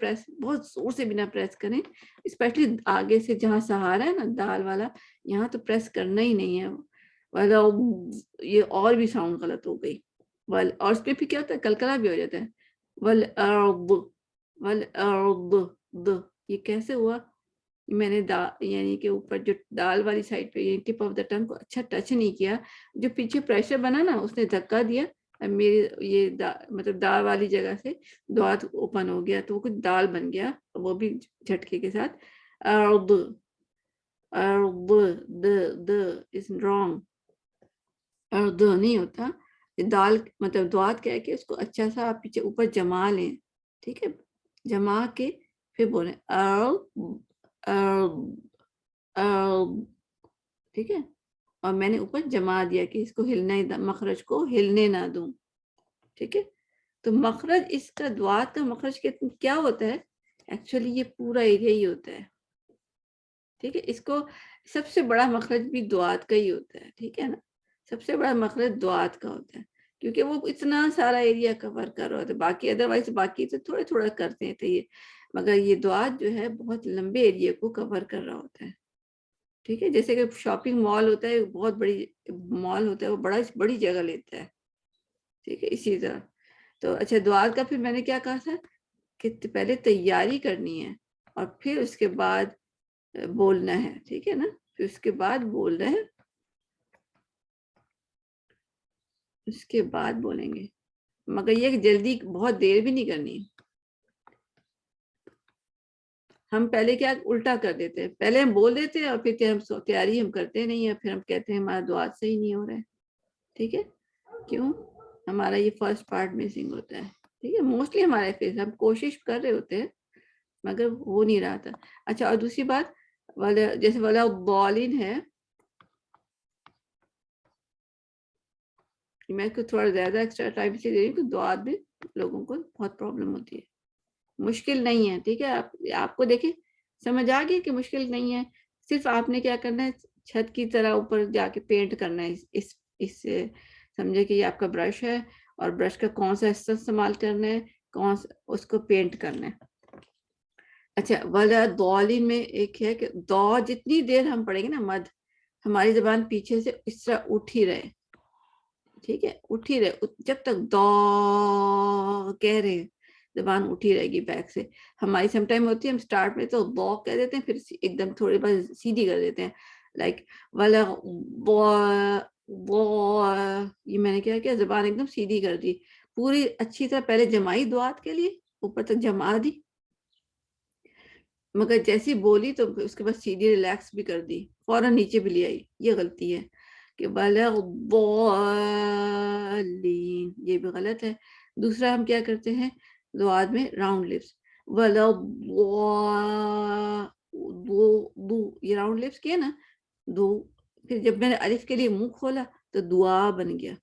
بہت زور سے بنا پریس کریں, اسپیشلی آگے سے جہاں سہارا ہے نا دال والا, یہاں تو پریس کرنا ہی نہیں ہے. ولا یہ اور بھی ساؤنڈ غلط ہو گئی. اور اس پہ بھی کیا ہوتا ہے, کلکلا بھی ہو جاتا ہے. والارض والارض, یہ کیسے ہوا, میں نے یعنی کہ اوپر جو دال والی سائڈ پہ ٹپ آف دا ٹنگ کو اچھا ٹچ نہیں کیا, جو پیچھے پریشر بنا نا اس نے دھکا دیا, میری یہ مطلب دال والی جگہ سے دعات اوپن ہو گیا, تو وہ کچھ دال بن گیا, وہ بھی جھٹکے کے ساتھ. ارض ارض د از رانگ, ارض نہیں ہوتا, دال مطلب دعات کہہ کے اس کو اچھا سا آپ پیچھے اوپر جما لیں, ٹھیک ہے, جما کے پھر بولیں ٹھیک ہے. اور میں نے اوپر جما دیا کہ اس کو ہلنا ہی, مخرج کو ہلنے نہ دوں, ٹھیک ہے. تو مخرج اس کا دعات کا مخرج کیا ہوتا ہے, ایکچولی یہ پورا ایریا ہی ہوتا ہے, ٹھیک ہے. اس کو سب سے بڑا مخرج بھی دعات کا ہی ہوتا ہے, ٹھیک ہے نا, سب سے بڑا مخرج دعات کا ہوتا ہے کیونکہ وہ اتنا سارا ایریا کور کر رہا ہوتا ہے. باقی ادروائز باقی تو تھوڑے تھوڑا کرتے ہیں, یہ مگر یہ دعات جو ہے بہت لمبے ایریا کو کور کر رہا ہوتا ہے, ٹھیک ہے. جیسے کہ شاپنگ مال ہوتا ہے, بہت بڑی مال ہوتا ہے, وہ بڑی جگہ لیتا ہے, ٹھیک ہے, اسی طرح. تو اچھا دعات کا پھر میں نے کیا کہا تھا کہ پہلے تیاری کرنی ہے اور پھر اس کے بعد بولنا ہے, ٹھیک ہے نا, پھر اس کے بعد بولنا ہے, اس کے بعد بولیں گے, مگر یہ جلدی بہت دیر بھی نہیں کرنی. ہم پہلے کیا الٹا کر دیتے ہیں, پہلے ہم بول دیتے ہیں اور پھر ہم تیاری ہم کرتے نہیں ہیں, پھر ہم کہتے ہیں ہمارا دعات صحیح نہیں ہو رہا ہے, ٹھیک ہے. کیوں, ہمارا یہ فرسٹ پارٹ مسنگ ہوتا ہے, ٹھیک ہے. موسٹلی ہمارے فیس ہم کوشش کر رہے ہوتے ہیں مگر ہو نہیں رہا تھا. اچھا, اور دوسری بات, جیسے والا بالین ہے, میں کو تھوڑا زیادہ ایکسٹرا ٹائم سے دے رہی ہوں کہ دعات میں لوگوں کو بہت پرابلم ہوتی ہے. مشکل نہیں ہے, ٹھیک ہے. آپ کو دیکھیں سمجھ آ گئی کہ مشکل نہیں ہے, صرف آپ نے کیا کرنا ہے, چھت کی طرح اوپر جا کے پینٹ کرنا ہے. اس سے سمجھے کہ یہ آپ کا برش ہے اور برش کا کون سا حصہ استعمال کرنا ہے, کون سا اس کو پینٹ کرنا ہے. اچھا, ولا دالین میں ایک ہے کہ دو جتنی دیر ہم پڑھیں گے نا مد, ہماری زبان پیچھے سے اس طرح اٹھ ہی رہے, ٹھیک ہے, اٹھی رہے, جب تک دو کہہ رہے زبان اٹھی رہے گی بیک سے. ہماری سم ٹائم ہوتی ہے ہم سٹارٹ میں تو دو کہہ دیتے ہیں, پھر ایک دم تھوڑی بار سیدھی کر دیتے ہیں, لائک والا یہ میں نے کیا کیا, زبان ایک دم سیدھی کر دی پوری اچھی طرح, پہلے جمائی دعات کے لیے اوپر تک جما دی, مگر جیسی بولی تو اس کے بعد سیدھی ریلیکس بھی کر دی, فوراً نیچے بھی لے آئی. یہ غلطی ہے کہ یہ بھی غلط ہے. دوسرا ہم کیا کرتے ہیں دعات میں راؤنڈ لپس, یہ راؤنڈ لپس کیا نا دو, پھر جب میں نے الف کے لیے منہ کھولا تو دعا بن گیا.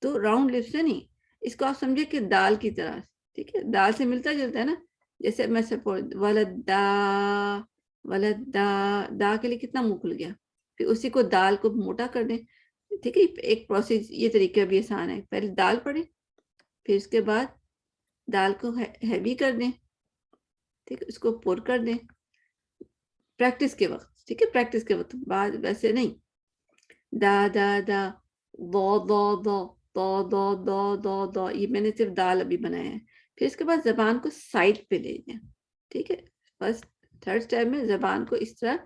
تو راؤنڈ لپس ہے نہیں, اس کو آپ سمجھے کہ دال کی طرح, ٹھیک ہے, دال سے ملتا جلتا ہے نا, جیسے میں سپورٹ ولدا ولدا، دا کے لیے کتنا منہ کھل گیا، پھر اسی کو دال کو موٹا کر دیں. ٹھیک ہے، ایک پروسیس، یہ طریقہ بھی آسان ہے. پہلے دال پڑھیں، پھر اس کے بعد دال کو ہیوی کر دیں. ٹھیک ہے، اس کو پور کر دیں پریکٹس کے وقت. ٹھیک ہے، پریکٹس کے وقت، بعد ویسے نہیں. دا دا دا دو دو دو دو دو دو دو دو، یہ میں نے صرف دال ابھی بنایا ہے. پھر اس کے بعد زبان کو سائڈ پہ لے جائیں. ٹھیک ہے، فرسٹ تھرڈ اسٹیپ میں زبان کو اس طرح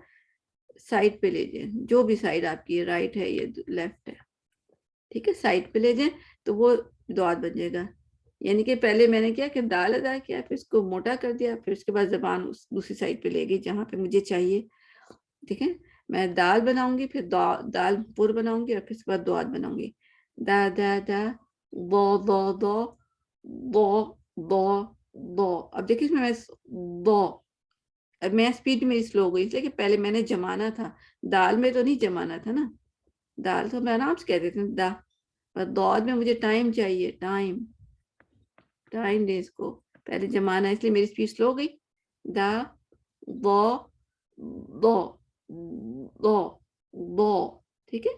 سائڈ پہ لے جائیں، جو بھی سائڈ آپ کی، رائٹ ہے یا لیفٹ ہے. ٹھیک ہے، سائڈ پہ لے جائیں تو وہ دعات بن جائے گا. یعنی کہ پہلے میں نے کیا کہ دال ادا کیا، پھر اس کو موٹا کر دیا، پھر اس کے بعد زبان دوسری سائڈ پہ لے گئی جہاں پہ مجھے چاہیے. ٹھیک ہے، میں دال بناؤں گی، پھر دال پور بناؤں گی، اور پھر اس کے بعد دعات بناؤں گی. دا دا دا دو دو دو دو دو دو. اب دیکھیں اس میں دو، اب میں اسپیڈ میں سلو ہو گئی، اس لیے کہ پہلے میں نے جمانا تھا، دال میں تو نہیں جمانا تھا نا. دال تو میں آرام سے کہتے تھے دا، پر دعات میں مجھے ٹائم چاہیے، ٹائم دے اس کو، پہلے جمانا، اس لیے میری اسپیڈ سلو ہو گئی. دا دو دو دو دو. ٹھیک ہے،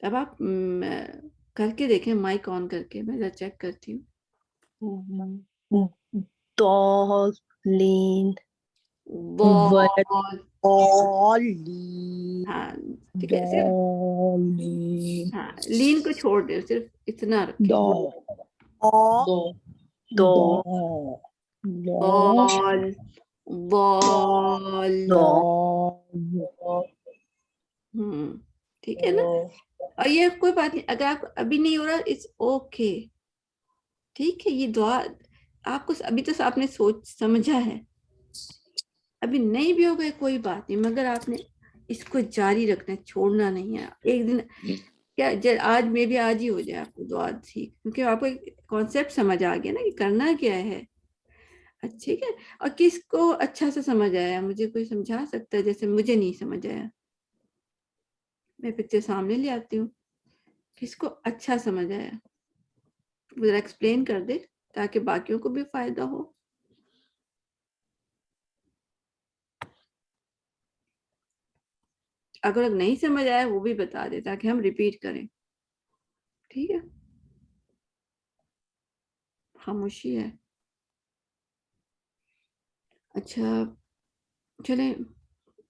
اب آپ کر کے دیکھیں، مائک آن کر کے، میں چیک کرتی ہوں. دالین بال، دالین ہاں ٹھیک ہے، صرف دالین ہاں لین کو چھوڑ دیں، صرف اتنا رکھیں. دو دو بال بال. ٹھیک ہے نا. اور یہ کوئی بات نہیں، اگر آپ ابھی نہیں ہو رہا، اٹس اوکے. ٹھیک ہے، یہ دعا آپ کو ابھی تو آپ نے سوچ سمجھا ہے، ابھی نہیں بھی ہو گئے کوئی بات نہیں، مگر آپ نے اس کو جاری رکھنا ہے، چھوڑنا نہیں ہے. ایک دن کیا آج میں بھی آج ہی ہو جائے آپ کو دعا سیکھ، کیونکہ آپ کو کانسیپٹ سمجھ آ گیا نا کہ کرنا کیا ہے. اچھا ٹھیک ہے، اور کس کو اچھا سے سمجھ آیا، مجھے کوئی سمجھا سکتا ہے؟ جیسے مجھے نہیں سمجھ آیا، میں پکچر سامنے لے آتی ہوں، کس کو اچھا سمجھ آیا ذرا ایکسپلین کر دے تاکہ باقیوں کو بھی فائدہ ہو. اگر نہیں سمجھ آیا وہ بھی بتا دے تاکہ ہم ریپیٹ کریں. ٹھیک ہے، خاموشی ہے. اچھا چلیں،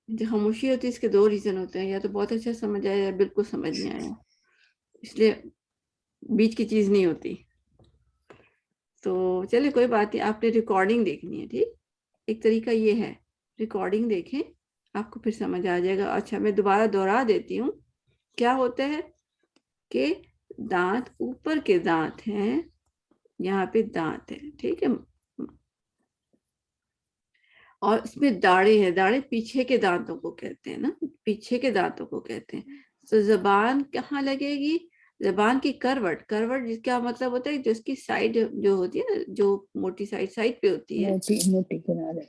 جو خاموشی ہوتی ہے اس کے دو ریزن ہوتے ہیں، یا تو بہت اچھا سمجھ آیا یا بالکل سمجھ نہیں آیا، اس لیے بیچ کی چیز نہیں ہوتی. تو چلے کوئی بات نہیں، آپ نے ریکارڈنگ دیکھنی ہے. ٹھیک، ایک طریقہ یہ ہے، ریکارڈنگ دیکھیں، آپ کو پھر سمجھ آ جائے گا. اچھا میں دوبارہ دوہرا دیتی ہوں. کیا ہوتا ہے کہ دانت، اوپر کے دانت ہیں، یہاں پہ دانت ہے. ٹھیک ہے، اور اس میں داڑھی ہے. داڑھی پیچھے کے دانتوں کو کہتے ہیں نا، پیچھے کے دانتوں کو کہتے ہیں. تو زبان کہاں لگے گی؟ زبان کی کروٹ. کروٹ جس کا مطلب ہوتا ہے جس کی سائڈ جو ہوتی ہے نا، جو موٹی سائڈ پہ ہوتی ہے، موٹی کنارے،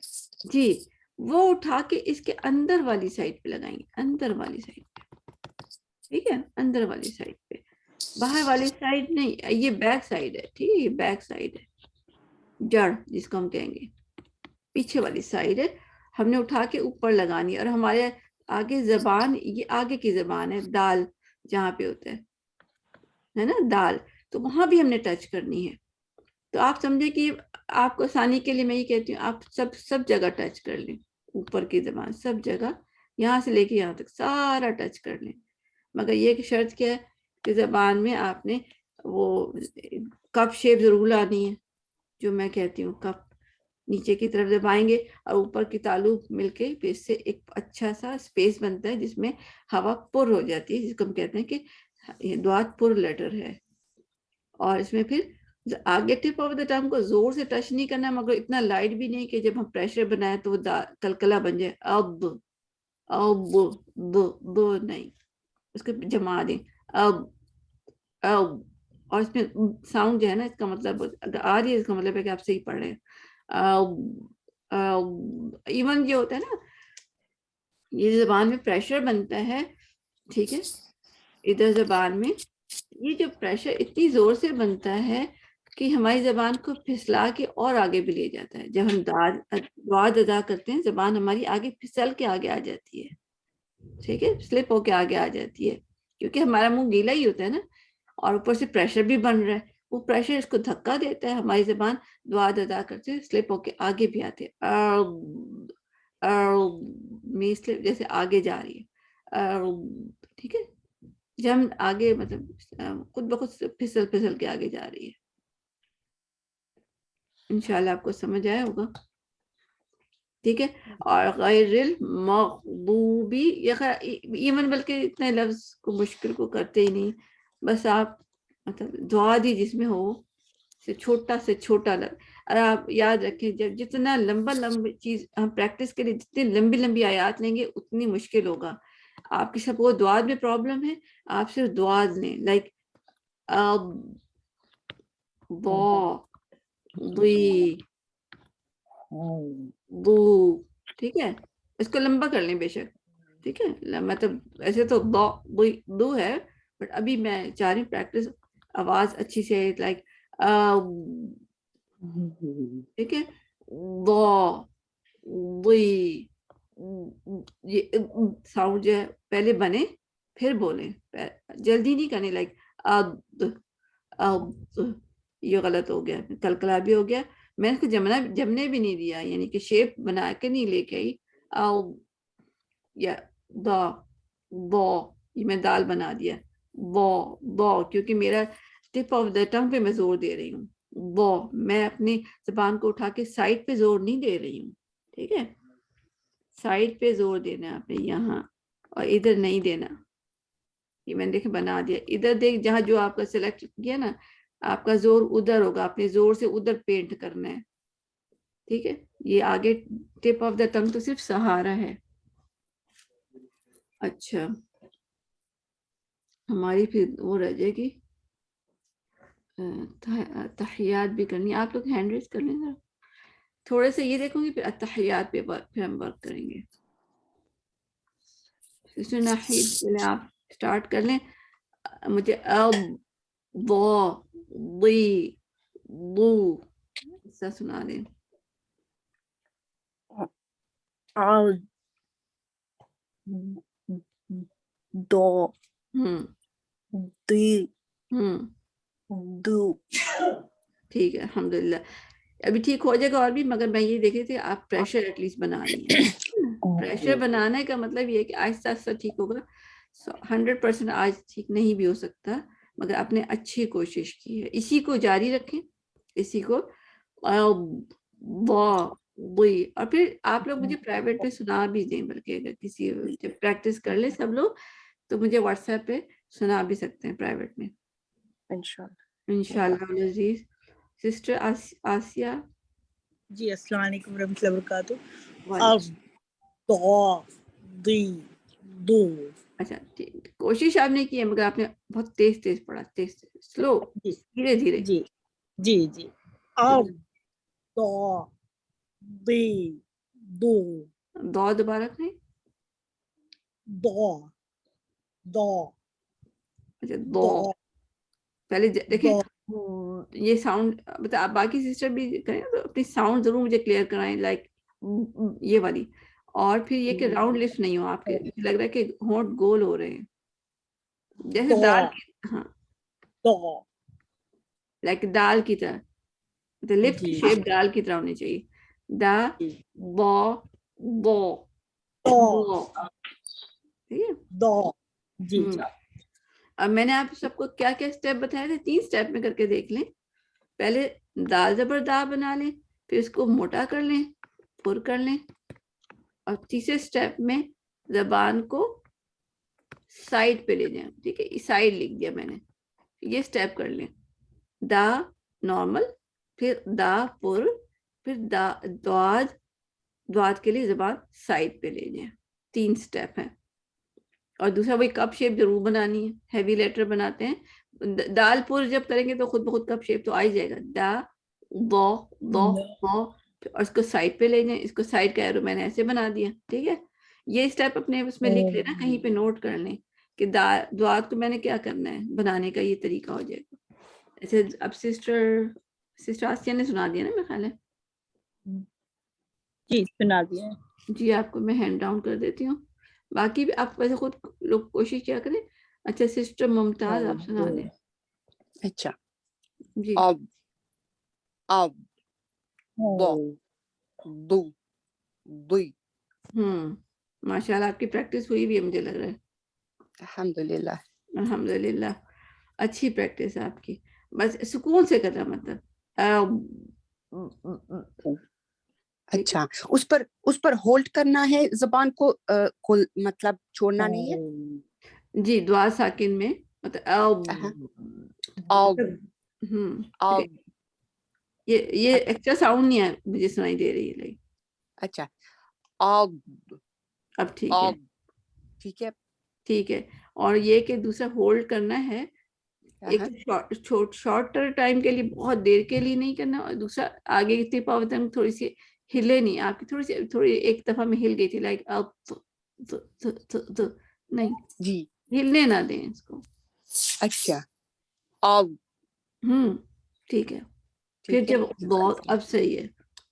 جی، وہ اٹھا کے اس کے اندر والی سائڈ پہ لگائیں گے، اندر والی سائڈ پہ. ٹھیک ہے، اندر والی سائڈ پہ، باہر والی سائڈ نہیں. یہ بیک سائڈ ہے. ٹھیک ہے، یہ بیک سائڈ ہے، جڑ جس کو ہم کہیں گے، پیچھے والی سائڈ ہے. ہم نے اٹھا کے اوپر لگانی ہے، اور ہمارے آگے زبان، یہ آگے کی زبان ہے، دال جہاں پہ ہوتا ہے نا دال، تو وہاں بھی ہم نے ٹچ کرنی ہے. تو آپ سمجھے کہ آپ کو آسانی کے لیے میں یہ کہتی ہوں، آپ سب جگہ ٹچ کر لیں، اوپر کی زبان سب جگہ، یہاں سے لے کے یہاں تک سارا ٹچ کر لیں. مگر یہ کہ شرط کیا ہے کہ زبان میں آپ نے وہ کپ شیپ ضرور لانی ہے، جو میں کہتی ہوں کپ، نیچے کی طرف دبائیں گے اور اوپر کی تالو مل کے پھر سے ایک اچھا سا سپیس بنتا ہے جس میں ہوا پر ہو جاتی ہے، جس کو ہم کہتے ہیں کہ دعات پر لیٹر ہے. اور اس میں پھر آگے ٹپ آف دا ٹنگ کو زور سے ٹچ نہیں کرنا، مگر اتنا لائٹ بھی نہیں کہ جب ہم پریشر بنائیں تو وہ کلکلا بن جائے. اب نہیں، اس کو جما دیں. اب اور اس میں ساؤنڈ جو ہے نا، اس کا مطلب اگر آ رہی ہے، اس کا مطلب ہے کہ آپ صحیح پڑھ رہے ہیں. ایون یہ ہوتا ہے نا، یہ زبان میں پریشر بنتا ہے. ٹھیک ہے، ادھر زبان میں یہ جو پریشر اتنی زور سے بنتا ہے کہ ہماری زبان کو پھسلا کے اور آگے بھی لے جاتا ہے. جب ہم دعات ادا کرتے ہیں زبان ہماری آگے پھسل کے آگے آ جاتی ہے, ٹھیک ہے, سلپ ہو کے آگے آ جاتی ہے, کیونکہ ہمارا منہ گیلا ہی ہوتا ہے نا, اور اوپر سے پریشر بھی بن رہا ہے, وہ پریشر اس کو دھکا دیتا ہے, ہماری زبان دعات ادا کرتے ہیں سلپ ہو کے آگے بھی آتے ہیں, سلپ جیسے آگے جا رہی ہے, ٹھیک ہے, جب ہم آگے مطلب خود بخود پھسل پھسل کے آگے جا رہی ہے. انشاءاللہ آپ کو سمجھ آیا ہوگا, ٹھیک ہے. اور غیر المغضوبی ایون بلکہ اتنے لفظ کو مشکل کو کرتے ہی نہیں, بس آپ مطلب دعا دی جس میں ہو سے چھوٹا لفظ. اور آپ یاد رکھیں جب جتنا لمبی چیز ہم پریکٹس کے لیے جتنی لمبی آیات لیں گے اتنی مشکل ہوگا. آپ کی سب کو دعات میں پرابلم ہے, آپ صرف دعات لیں, لائک دو, ٹھیک ہے, اس کو لمبا کر لیں بے شک, ٹھیک ہے. مطلب ایسے تو دو ہے, بٹ ابھی میں چاہ رہی ہوں پریکٹس آواز اچھی سے, لائک ٹھیک ہے, یہ ساؤنڈ جو ہے پہلے بنے پھر بولیں, جلدی نہیں کرنی, لائک یہ غلط ہو گیا, کلکلا بھی ہو گیا. میں اس کو جمنے بھی نہیں دیا, یعنی کہ شیپ بنا کے نہیں لے کے آئی, یا یہ میں دال بنا دیا, کیونکہ میرا ٹپ آف دا ٹنگ پہ میں زور دے رہی ہوں, میں اپنی زبان کو اٹھا کے سائڈ پہ زور نہیں دے رہی ہوں, ٹھیک ہے, سائڈ پہ زور دینا آپ نے یہاں, اور ادھر نہیں دینا. یہ میں نے دیکھ بنا دیا, ادھر دیکھ جہاں جو آپ کا سلیکٹ کیا نا, آپ کا زور ادھر ہوگا, اپنے زور سے ادھر پینٹ کرنا ہے, ٹھیک ہے. یہ آگے ٹپ آف دا ٹنگ تو صرف سہارا ہے. اچھا, ہماری پھر وہ رہ جائے گی تحیات بھی کرنی. آپ لوگ ہینڈ ریز کر لیں گے, تھوڑے سے یہ دیکھوں گی, پھر تحیات پہ پھر ہم ورک کریں گے. ناحید پہلے آپ اسٹارٹ کر لیں, مجھے ایسا سنا دیں. دو دو, ٹھیک ہے, الحمدللہ ابھی ٹھیک ہو جائے گا اور بھی, مگر میں یہ دیکھ رہی تھی آپ پریشر ایٹ لیسٹ بنا رہی ہیں. پریشر بنانے کا مطلب یہ ہے کہ آہستہ آہستہ ٹھیک ہوگا. 100% آج ٹھیک نہیں بھی ہو سکتا, مگر آپ نے اچھی کوشش کی ہے, اسی کو جاری رکھیں, اسی کو. اور پھر آپ لوگ مجھے پرائیویٹ پہ سنا بھی دیں, بلکہ اگر کسی جب پریکٹس کر لیں سب لوگ تو مجھے واٹس ایپ پہ سنا بھی سکتے ہیں پرائیویٹ میں انشاءاللہ العزیز. سسٹر آسیہ. جی السلام علیکم ورحمۃ اللہ وبرکاتہ. دو. اچھا, کوشش آپ نے کی ہے, مگر آپ نے بہت تیز پڑھا, تیز سلو, دھیرے دھیرے. جی جی جی. دو دوبارہ کہیں. اچھا, دو پہلے دیکھیں یہ ساؤنڈ, آپ باقی سسٹر بھی کریں تو اپنی ساؤنڈ ضرور مجھے کلیئر کرائیں, لائک یہ والی. اور پھر یہ کہ راؤنڈ لفٹ نہیں ہو آپ کے, لگ رہا ہے کہ ہونٹ گول ہو رہے ہیں جیسے دال کی, ہاں لائک دال کی طرح, لفٹ شیپ دال کی طرح ہونی چاہیے. دا بو ٹھیک ہے. اب میں نے آپ سب کو کیا کیا اسٹیپ بتایا تھے, 3 اسٹیپ میں کر کے دیکھ لیں. پہلے دال زبر دا بنا لیں, پھر اس کو موٹا کر لیں, پر کر لیں, اور تیسرے اسٹیپ میں زبان کو سائڈ پہ لے جائیں, ٹھیک ہے, سائڈ لکھ دیا میں نے, یہ اسٹیپ کر لیں. دا نارمل, پھر دا پر, پھر دعات کے لیے زبان سائڈ پہ لے جائیں. 3 اسٹیپ ہیں. اور دوسرا وہی کپ شیپ ضرور بنانی ہے, ہیوی لیٹر بناتے ہیں. دال پور جب کریں گے تو خود بخود کپ شیپ تو آ ہی جائے گا. دا بو اور اس کو سائڈ پہ لے جائیں, اس کو سائڈ کا ایرو میں نے ایسے بنا دیا, ٹھیک ہے. یہ اسٹیپ اپنے اس میں لکھ لینا, کہیں پہ نوٹ کر لیں کہ دعات کو میں نے کیا کرنا ہے, بنانے کا یہ طریقہ ہو جائے گا. ایسے اب سسٹر سسٹر آسیہ نے سنا دیا نا میرا خیال ہے. جی سنا دیا ہے. جی آپ کو میں ہینڈ ڈاؤن کر دیتی ہوں. باقی بھی آپ ویسے خود لوگ کوشش کیا کریں. اچھا سسٹر ممتاز آپ سنا دیں. اچھا جی اب دو دو دوئی. ماشاء اللہ آپ کی پریکٹس ہوئی بھی ہے مجھے لگ رہا ہے. الحمدللہ. الحمدللہ اچھی پریکٹس ہے آپ کی. بس سکون سے کرنا مطلب اچھا اس پر ہولڈ کرنا ہے زبان کو مطلب چھوڑنا نہیں ہے. جی دعا ساکن میں مطلب یہ ایکسٹرا ساؤنڈ نہیں ہے مجھے سنائی دے رہی ہے. اچھا اب ٹھیک ہے. ٹھیک ہے ٹھیک ہے. اور یہ کہ دوسرا ہولڈ کرنا ہے ایک شارٹر ٹائم کے لیے, بہت دیر کے لیے نہیں کرنا. اور دوسرا آگے کی پاوتن تھوڑی سی ہلے نہیں, آپ کی تھوڑی ایک دفعہ میں ہل گئی تھی لائک اب نہیں جی ہلنے نہ دیں اس کو. اچھا ٹھیک ہے. پھر جب بہت اب صحیح ہے.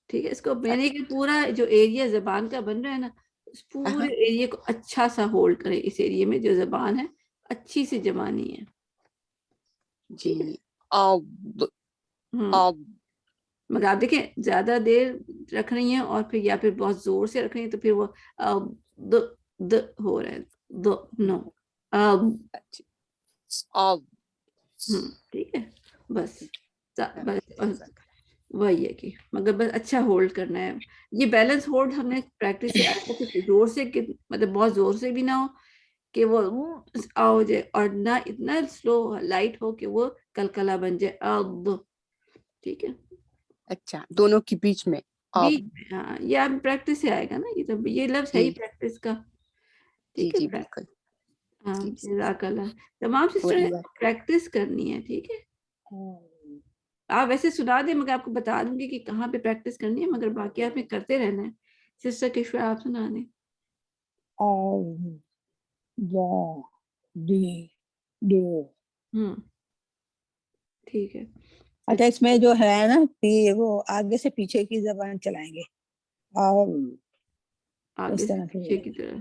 ٹھیک ہے. اس کو میں نے کہ پورا جو ایریا زبان کا بن رہا ہے نا, اس پورے ایریا کو اچھا سا ہولڈ کرے. اس ایریا میں جو زبان ہے اچھی سی جمانی ہے. جی مگر آپ دیکھیں زیادہ دیر رکھ رہی ہیں اور پھر یا پھر بہت زور سے رکھ رہی ہیں تو پھر وہ ہو رہا ہے. نو ٹھیک ہے. بس وہی ہے کہ مگر بس اچھا ہولڈ کرنا ہے. یہ بیلنس ہولڈ ہم نے پریکٹس سے زور سے مطلب بہت زور سے بھی نہ ہو کہ وہ آ جائے اور نہ اتنا سلو لائٹ ہو کہ وہ کلکلا بن جائے. اب ٹھیک ہے. اچھا دونوں کے بیچ میں. ہاں یہ آپ پریکٹس سے آئے گا نا. یہ لفظ ہے ہی پریکٹس کا. ٹھیک جی ہے. بالکل. ہاں جزاک اللہ. تمام سسٹر پریکٹس کرنی ہے. ٹھیک ہے. آپ ویسے سنا دیں مگر آپ کو بتا دوں گی کہ کہاں پہ پریکٹس کرنی ہے, مگر باقی آپ نے کرتے رہنا ہے. سسٹر کشور آپ سنا دیں. ٹھیک ہے. اچھا اس میں جو ہے نا کہ وہ آگے سے پیچھے کی زبان چلائیں گے. آگے سے پیچھے کی طرف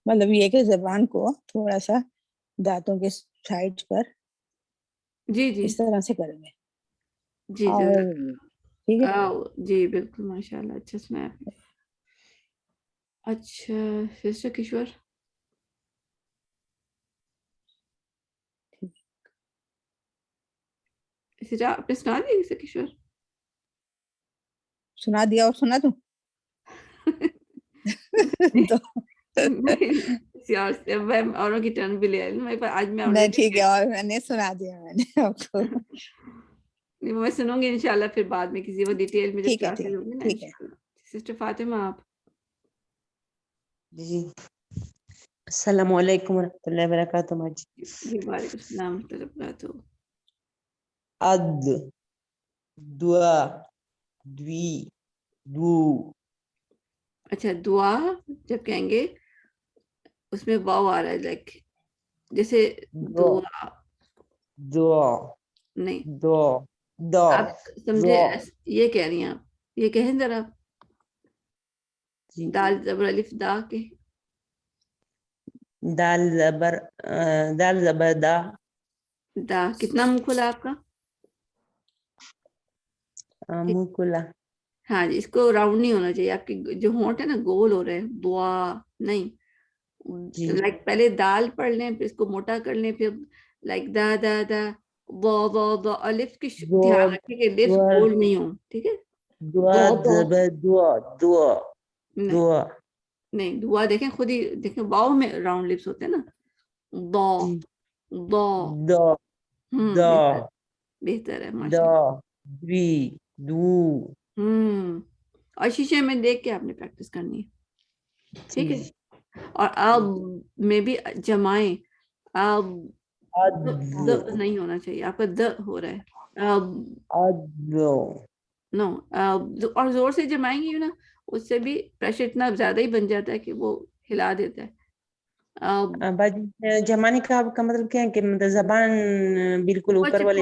مطلب یہ کہ زبان کو تھوڑا سا دانتوں کے سائڈ پر جی جی اس طرح سے کریں گے. جی ٹھیک ہے. جی بالکل ماشاء اللہ اچھا سنا آپ نے. اچھا سسٹر کشور آپ نے سنا دیا سسٹر کشور. سنا دیا اور سنا دوں اوروں کی ٹرن بھی لے آئی میرے پاس آج. نہیں ٹھیک ہے اور میں نے سنا دیا میں نے آپ کو. میں سنوں گی انشاءاللہ پھر بعد میں کسی وہ ڈیٹیل میں جب ٹھیک ہے کلاسز ہوگی نا ٹھیک ہے. سسٹر فاطمہ آپ. جی السلام علیکم ورحمۃ اللہ وبرکاتہ. جی وعلیکم السلام ورحمۃ اللہ وبرکاتہ. اد دعا دوی دو. اچھا دعا جب کہیں گے اس میں واو آ رہا ہے لائک جیسے دعا دعا نہیں دعا آپ سمجھے یہ کہہ رہی ہیں آپ. یہ کہیں ذرا دال زبر الف دا کے. دال زبر دا. دا کتنا منہ کھلا آپ کا. منہ کھلا. ہاں جی اس کو راؤنڈ نہیں ہونا چاہیے. آپ کی جو ہونٹ ہے نا گول ہو رہے ہیں. دعا نہیں لائک پہلے دال پڑھ لیں پھر اس کو موٹا کر لیں پھر لائک دا دا دا با الف کی دھیان رکھیں کہ لفظ گول نہیں ہو. ٹھیک ہے. دعا زبر دعا نہیں دعا دیکھیں خود ہی دیکھیں واؤ میں راؤنڈ لپس ہوتے ہیں نا. بہتر ہے ماشاءاللہ. اور شیشے میں دیکھ کے آپ نے پریکٹس کرنی ہے. ٹھیک ہے. اور اب میں بھی جمائیں. اب نہیں ہونا چاہیے آپ کا د ہو رہا ہے. نو اور زور سے جمائیں گی نا اس سے بھی پریشر اتنا زیادہ ہی بن جاتا ہے کہ وہ ہلا دیتا ہے. جمانے کا مطلب کیا ہے کہ مطلب زبان بالکل اوپر والے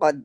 قد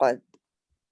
قد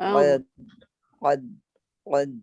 قد قد قد।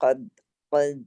قد قد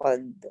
قد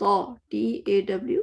TAW,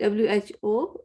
WHO,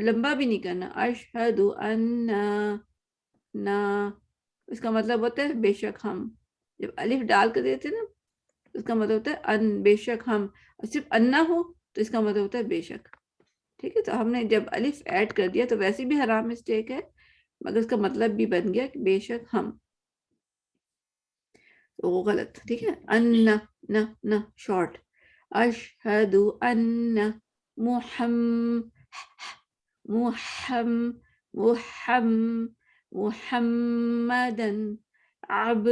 لمبا بھی نہیں کرنا. اشہدو اننا نا، اس کا مطلب ہوتا ہے بے شک ہم. جب الف ڈال کر دیتے نا اس کا مطلب ہوتا ہے ان، بے شک ہم. اور صرف انا ہو تو اس کا مطلب ہوتا ہے بے شک. ٹھیک ہے، تو ہم نے جب الف ایڈ کر دیا تو ویسے بھی حرام مسٹیک ہے، مگر اس کا مطلب بھی بن گیا کہ بے شک ہم، تو وہ غلط. ٹھیک ہے، ان نہ نہ شارٹ. اشہد ان محمدن اب،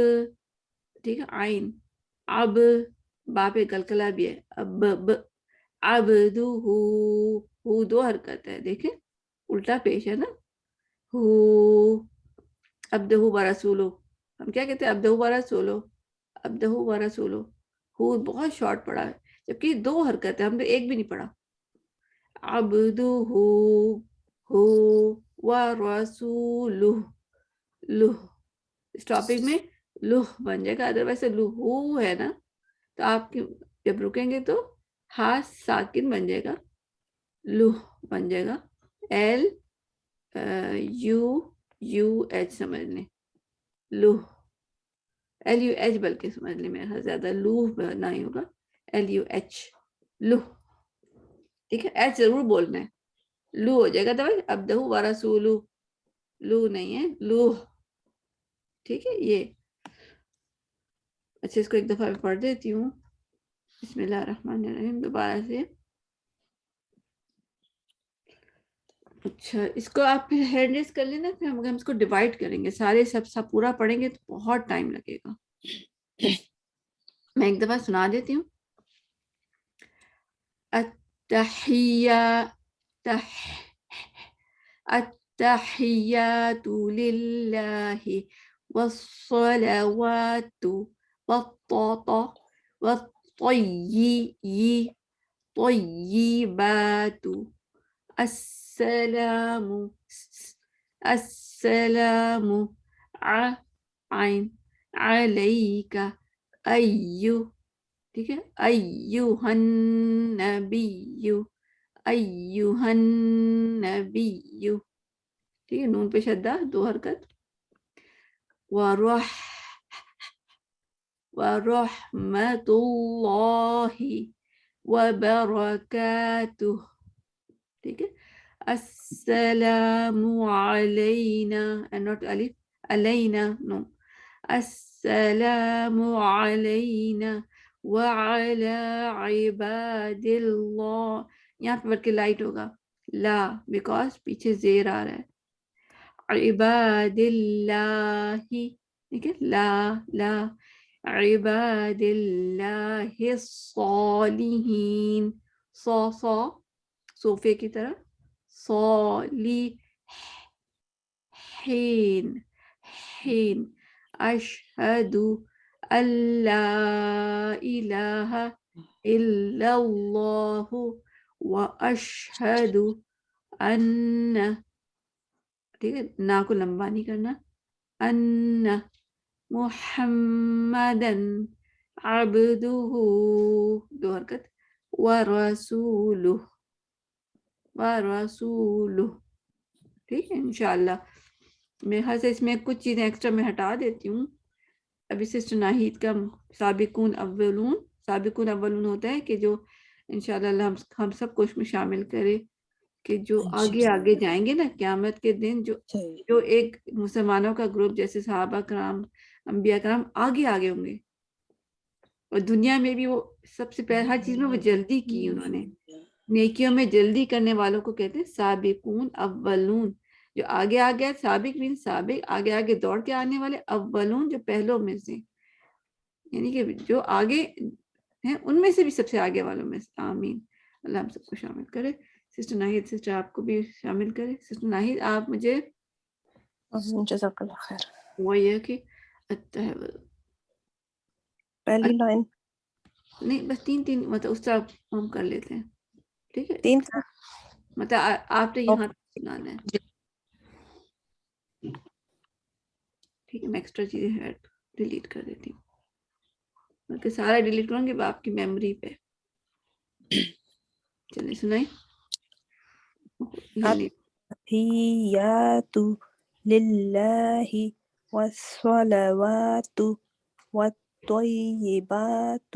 ٹھیک ہے، عین اب، با پہ کلکلا بھی ہے، اب عبدہ، ہو دو حرکت ہے، دیکھیں الٹا پیش ہے نا. ہو عبدہ ورسولہ، ہم کیا کہتے ہیں عبدہ ورسولہ، عبدہ ورسولہ. ہو بہت شارٹ پڑا ہے، جبکہ دو حرکت ہے، ہم نے ایک بھی نہیں پڑھا. عبدہ ہو ورسولہ، لہ اس ٹاپک میں لہ بن جائے گا، ادروائز لہو ہے نا، تو آپ جب رکیں گے تو ہا ساکن بن جائے گا، لہ بن جائے گا. ایل یو ایچ سمجھ لیں، لہ ایل یو ایچ بلکہ سمجھ لیں، میرا زیادہ لوہ نہ ہی ہوگا، ایل یو ایچ لہ. ٹھیک ہے، ایچ ضرور بولنا ہے، لو ہو جائے گا. تو عبدہ ورسولہ، لو نہیں ہے، لوہ. ٹھیک ہے یہ. اچھا اس کو ایک دفعہ میں پڑھ دیتی ہوں. بسم اللہ الرحمن الرحیم دوبارہ سے. اچھا اس کو آپ پھر ہینڈ ریز کر لینا، پھر ہم اس کو ڈیوائڈ کریں گے، سارے سب پورا پڑھیں گے تو بہت ٹائم لگے گا. میں ایک دفعہ سنا دیتی ہوں. التحیات للہ والصلوات والطیبات السلام عین علیک ایو، ٹھیک ہے، ایوہ النبی، ایوہ النبی. ٹھیک ہے، نون پہ شدہ دو حرکت. ورحمۃ اللہ وبرکاتہ. ٹھیک ہے، السلام علینا، and not alif، علینا نو، السلام علینا وعلی عباد اللہ. یہاں پہ بلکہ لائٹ ہوگا لا، بیکاز پیچھے زیر آ رہا ہے. عباد اللہ، ٹھیک ہے، لا لا، عباد اللہ الصالحین، صوفے کی طرح، صالحین حین. اشہد اللہ الہ الا اللہ واشہد ان، ٹھیک ہے، نا کو لمبا نہیں کرنا، ان محمدن عبدہ، دو حرکت، ورسولہ، ورسولہ. ٹھیک ہے انشاءاللہ. میرے خیال سے اس میں کچھ چیزیں ایکسٹرا میں ہٹا دیتی ہوں. ابھی سسٹر ناہید کا سابقون اولون، سابقون اولون ہوتا ہے کہ جو انشاءاللہ ہم سب کو اس میں شامل کرے، کہ جو آگے آگے جائیں گے نا قیامت کے دن، جو ایک مسلمانوں کا گروپ جیسے صحابہ کرام، انبیاء کرام آگے آگے ہوں گے. اور دنیا میں بھی وہ سب سے پہلے ہر چیز میں وہ جلدی کی، انہوں نے نیکیوں میں جلدی کرنے والوں کو کہتے ہیں سابقون اولون. جو آگے آگے، سابق مین سابق، آگے آگے دوڑ کے آنے والے، اولون جو پہلوں میں سے، یعنی کہ جو آگے ہیں ان میں سے بھی سب سے آگے والوں میں سے. آمین، اللہ ہم سب کو شامل کرے. سسٹر ناہید، سسٹر آپ کو بھی شامل کرے. سسٹر ناہید آپ مجھے جزاک اللہ خیر. وہ یہ کہ پہلی لائن نہیں بس تین مطلب اس طرح ہم کر لیتے ہیں. ٹھیک ہے، 3 مطلب آپ نے یہاں سنانا ہے. ٹھیک ہے، میں ایکسٹرا چیزیں ڈیلیٹ کر دیتی ہوں، بلکہ سارا ڈیلیٹ کروں گی آپ کی میموری پہ. چلیں سنائیں. یعنی التحيات لله والصلوات والطيبات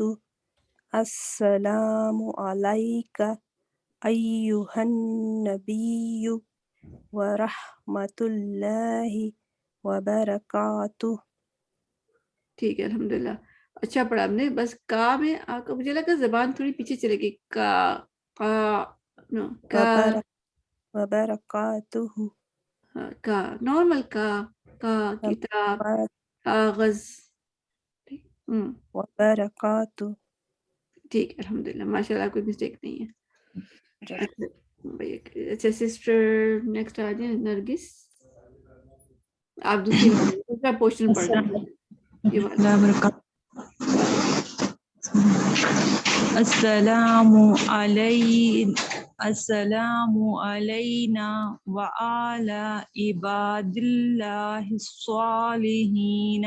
السلام عليك أيها النبي ورحمة الله وبركاته. ٹھیک ہے الحمدللہ اچھا پڑھا آپ نے. بس کا میں آپ کو مجھے لگا زبان تھوڑی پیچھے چلے گی. کا نو کا وبركاته کا نارمل کا کتاب کاغذ. وبركاته. ٹھیک ہے الحمدللہ ماشاء اللہ کوئی مسٹیک نہیں ہے. اچھا سسٹر نیکسٹ آ جائیں نرگس. آپ دوسرا پورشن پڑھ رہے ہیں. السلام علینا وعلی عباد اللہ الصالحین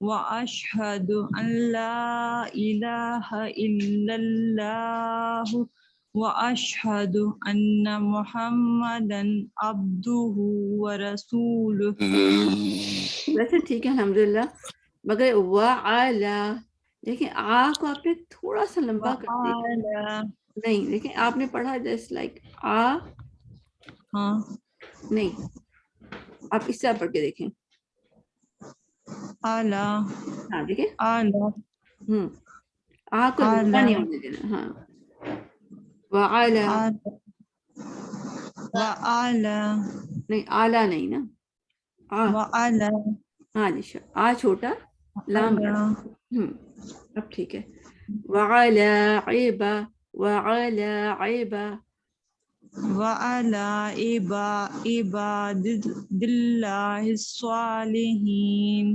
واشہد ان لا الہ الا اللہ واشہد ان محمدا عبدہ ورسولہ. ویسے ٹھیک ہے الحمدللہ مگر وعلا دیکھیں آ کو آپ نے تھوڑا سا لمبا کر دیا. نہیں دیکھیں آپ نے پڑھا جسٹ لائک آ ہاں نہیں آپ اس طرح پڑھ کے دیکھیں. اعلی ہاں دیکھیں اعلی آ کو لمبا نہیں ہونے دینا. ہاں وعلا وعلی نہیں آلہ نہیں نا آ. وعلی ہاں جی آ چھوٹا لام بڑا. اب ٹھیک ہے. وعلی عیبا وعلی عیبا وعلی عباد اللہ الصالحین.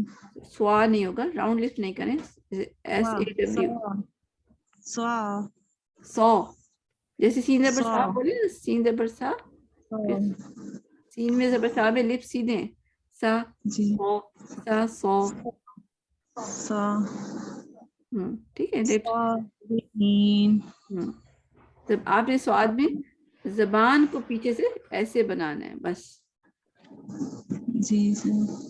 سوا نہیں ہوگا راؤنڈ لفٹ نہیں کریں. ایس اے ڈبلیو سو جیسے سین زبر سا بولے نا سین زبر سا سین میں زبر سا میں لپ سیدھے سا سو سا سو. ٹھیک ہے لپ. جب آپ نے سواد میں زبان کو پیچھے سے ایسے بنانا ہے بس. جی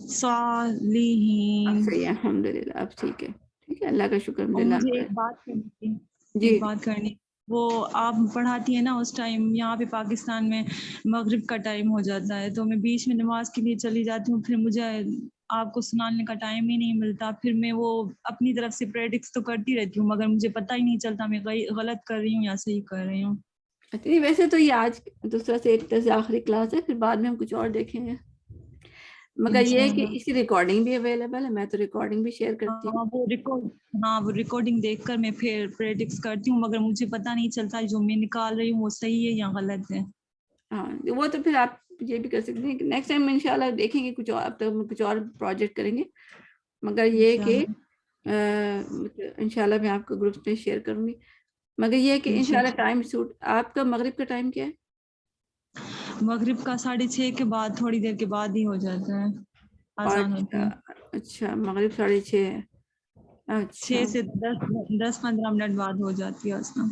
صالحین. صحیح ہے الحمدللہ اب ٹھیک ہے. ٹھیک ہے اللہ کا شکر الحمدللہ. مجھے ایک بات کرنی تھی جی ایک بات کرنی وہ آپ پڑھاتی ہیں نا اس ٹائم یہاں پہ پاکستان میں مغرب کا ٹائم ہو جاتا ہے تو میں بیچ میں نماز کے لیے چلی جاتی ہوں. پھر مجھے آپ کو سنانے کا ٹائم ہی نہیں ملتا. پھر میں وہ اپنی طرف سے پریڈکس تو کرتی رہتی ہوں مگر مجھے پتہ ہی نہیں چلتا میں غلط کر رہی ہوں یا صحیح کر رہی ہوں. نہیں ویسے تو یہ آج دوسرا سے ایک طرح سے آخری کلاس ہے. پھر بعد میں ہم کچھ اور دیکھیں گے مگر یہ ہے کہ اس کی ریکارڈنگ بھی اویلیبل ہے. میں تو ریکارڈنگ بھی شیئر کرتی ہوں. وہ ریکارڈنگ دیکھ کر میں پھر پریڈکس کرتی ہوں مگر مجھے پتہ نہیں چلتا جو میں نکال رہی ہوں وہ صحیح ہے یا غلط ہے. ہاں وہ تو پھر آپ یہ بھی کر سکتے ہیں کہ نیکسٹ ٹائم انشاءاللہ دیکھیں گے کچھ اور. اب تک کچھ اور پروجیکٹ کریں گے مگر یہ کہ انشاءاللہ میں آپ کو گروپ میں شیئر کروں گی. مگر یہ ہے کہ انشاءاللہ ٹائم سوٹ. آپ کا مغرب کا ٹائم کیا ہے؟ مغرب کا 6:30 کے بعد تھوڑی دیر کے بعد ہی ہو جاتا ہے آسان ہوتی ہے. اچھا مغرب 6:30 ہے. 6 سے 10-15 منٹ بعد ہو جاتی ہے آسان.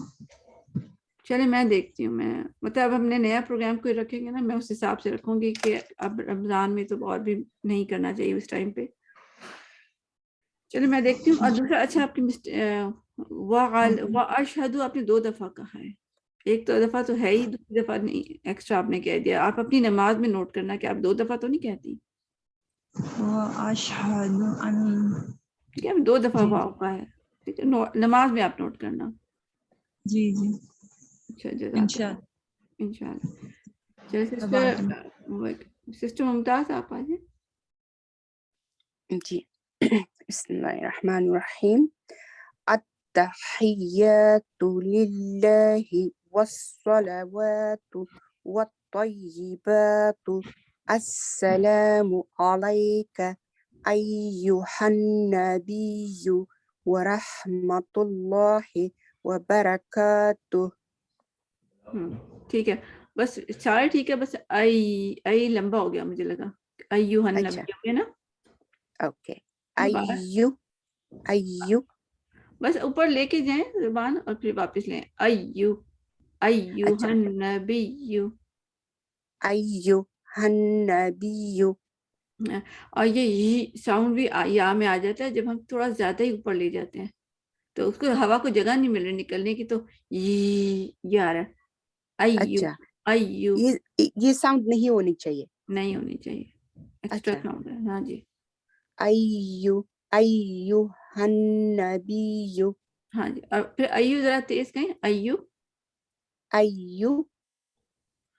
چلے میں دیکھتی ہوں. میں مطلب ہم نے نیا پروگرام کوئی رکھیں گے نا میں اس حساب سے رکھوں گی کہ اب رمضان میں تو اور بھی نہیں کرنا چاہیے اس ٹائم پہ. چلے میں دیکھتی ہوں. اور دوسرا اچھا آپ کی واشہدو آپ نے 2 دفعہ کہا ہے. ایک تو دفعہ تو ہے ہی دوسری دفعہ نہیں ایکسٹرا آپ نے کہہ دیا. آپ اپنی نماز میں نوٹ کرنا کہ آپ 2 دفعہ تو نہیں کہتی. واشہد ان ٹھیک ہے 2 دفعہ واو کا ہے. ٹھیک ہے نماز میں آپ نوٹ کرنا. جی اچھا جزاک اللہ انشاءاللہ. چلے سسٹر ممتاز آپ آ جائیں. جی بسم اللہ الرحمن الرحیم. التحیات للہ والصلوات والطیبات السلام علیک ایہا النبی ورحمۃ اللہ وبرکاتہ. ٹھیک ہے بس سارے ٹھیک ہے. بس ای لمبا ہو گیا مجھے لگا. ایوہ النبی ہو گیا نا. اوکے ایو بس اوپر لے کے جائیں زبان اور پھر واپس لیں. ایوہ النبی. أيها النبي. اور یہ ساؤنڈ بھی یا میں آ جاتا ہے جب ہم تھوڑا زیادہ ہی اوپر لے جاتے ہیں تو اس کو ہوا کو جگہ نہیں مل رہی نکلنے کی تو یہ آ رہا ہے ایو اچھا ایو یہ ساؤنڈ نہیں ہونی چاہیے. نہیں ہونی چاہیے ایکسٹرا اچھا ساؤنڈ ہے. ہاں جی أيها النبي. ہاں جی. اور پھر ایو ذرا تیز کہیں ایو. أيو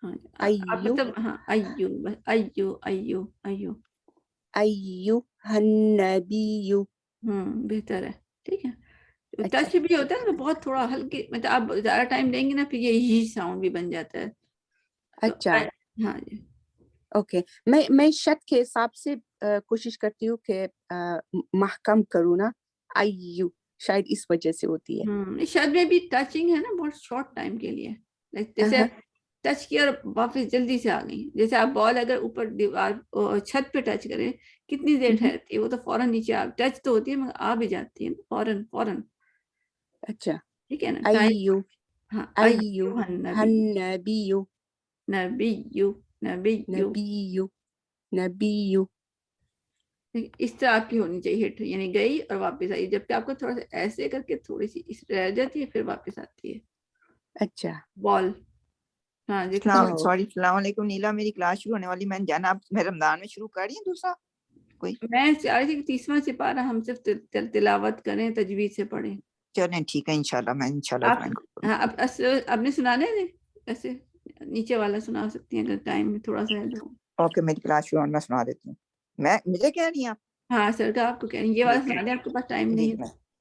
ہاں جی آپ أيو مطلب ہاں ایو بس ایو ایو ایو. أيها النبي. بہتر ہے. ٹھیک ہے. اچھا ٹچ بھی ہوتا ہے نا بہت تھوڑا ہلکی مطلب آپ زیادہ ٹائم لیں گے نا پھر یہ ساؤنڈ بھی بن جاتا ہے. تو اچھا ہاں جی اوکے. میں شد کے حساب سے کوشش کرتی ہوں کہ محکم کروں نا. ایو شاید اس وجہ سے ہوتی ہے. شاید میں بھی ٹچنگ ہے نا بہت شارٹ ٹائم کے لیے. جیسے ٹچ کیا اور واپس جلدی سے آ گئی. جیسے آپ بال اگر اوپر دیوار چھت پہ ٹچ کریں کتنی دیر ٹھہرتی ہے وہ تو فوراً نیچے ٹچ تو ہوتی ہے مگر آ بھی جاتی ہے فوراً فوراً. اچھا ٹھیک ہے نا. ایو ہاں ایو النبی النبی نبی نبی. نبی نبی. اس طرح آپ کی ہونی چاہیے ہٹ یعنی گئی اور واپس آئی. جبکہ آپ کو تھوڑا سا ایسے کر کے تھوڑی سی رہ جاتی ہے پھر واپس آتی ہے اچھا بال. ہاں جی سوری السلام علیکم نیلا. میری کلاس شروع ہونے والی میں جانا آپ میں رمضان میں شروع کر رہی ہیں دوسرا کوئی. میں چاہ رہی تھی کہ 30واں سپارہ ہم صرف تلاوت کریں تجوید سے پڑھیں. چلیں ٹھیک ہے انشاءاللہ میں انشاءاللہ آپ جوائن کروں. ہاں آپ نے سنانے ہیں ایسے نیچے والا سنا سکتی ہیں اگر ٹائم میں تھوڑا سا ہے تو. اوکے میری کلاس شروع ہونے میں سنا دیتی ہوں. میں مجھے کہہ رہی ہیں آپ. ہاں سر کا آپ کو کہیں یہ والا سنا دیں آپ کے پاس ٹائم جی نہیں ہے.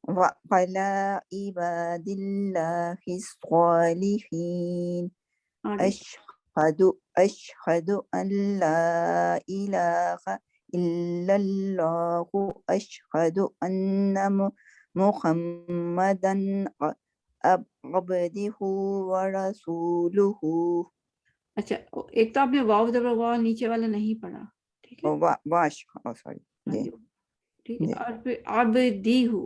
وَعَلَىٰ عِبَادِ اللَّهِ الصَّالِحِينَ أشهد أن لا إله إلا الله أشهد أن محمدا عبده ورسوله. اچھا ایک تو آپ نے واو زبر واو نیچے والا نہیں پڑھا. ٹھیک ہے سوری ٹھیک ہے. اور پھر عبدی ہو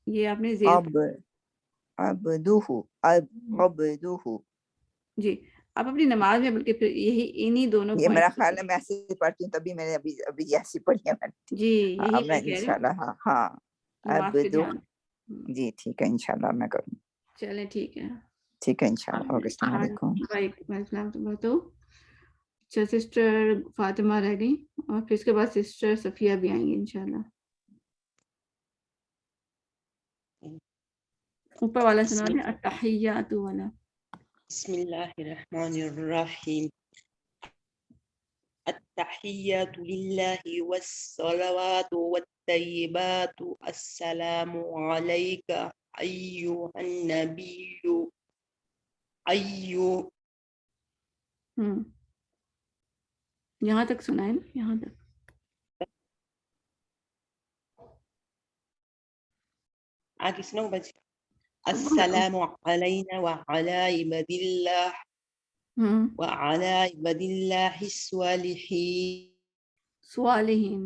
یہ آپ نے زیر عبدہ. جی آپ اپنی نماز میں بلکہ پھر یہی انہی دونوں یہ میرا پوائنٹ خیال ہے میں ایسے پڑھتی ہوں تبھی میں نے ابھی ایسی پڑھی ہے. جی یہی میں میں کہہ رہی ہوں انشاءاللہ ہاں نماز پہ دھیان. جی ٹھیک ہے انشاءاللہ میں کروں. چلیں ٹھیک ہے. ٹھیک ہے انشاءاللہ. اوکے السلام علیکم. وعلیکم السلام. تو اچھا سسٹر فاطمہ رہ گئی اور پھر اس کے بعد سسٹر صفیہ بھی آئیں گی انشاءاللہ. اوپر والا سنا دیں التحیات والا. بسم اللہ الرحمن الرحیم. التحیات للہ والصلوات والطیبات السلام علیک ایہا النبی یہاں تک سنا ہے نا یہاں تک. آگے سنو بچ. السلام علینا وعلی عباد اللہ الصالحین. صالحین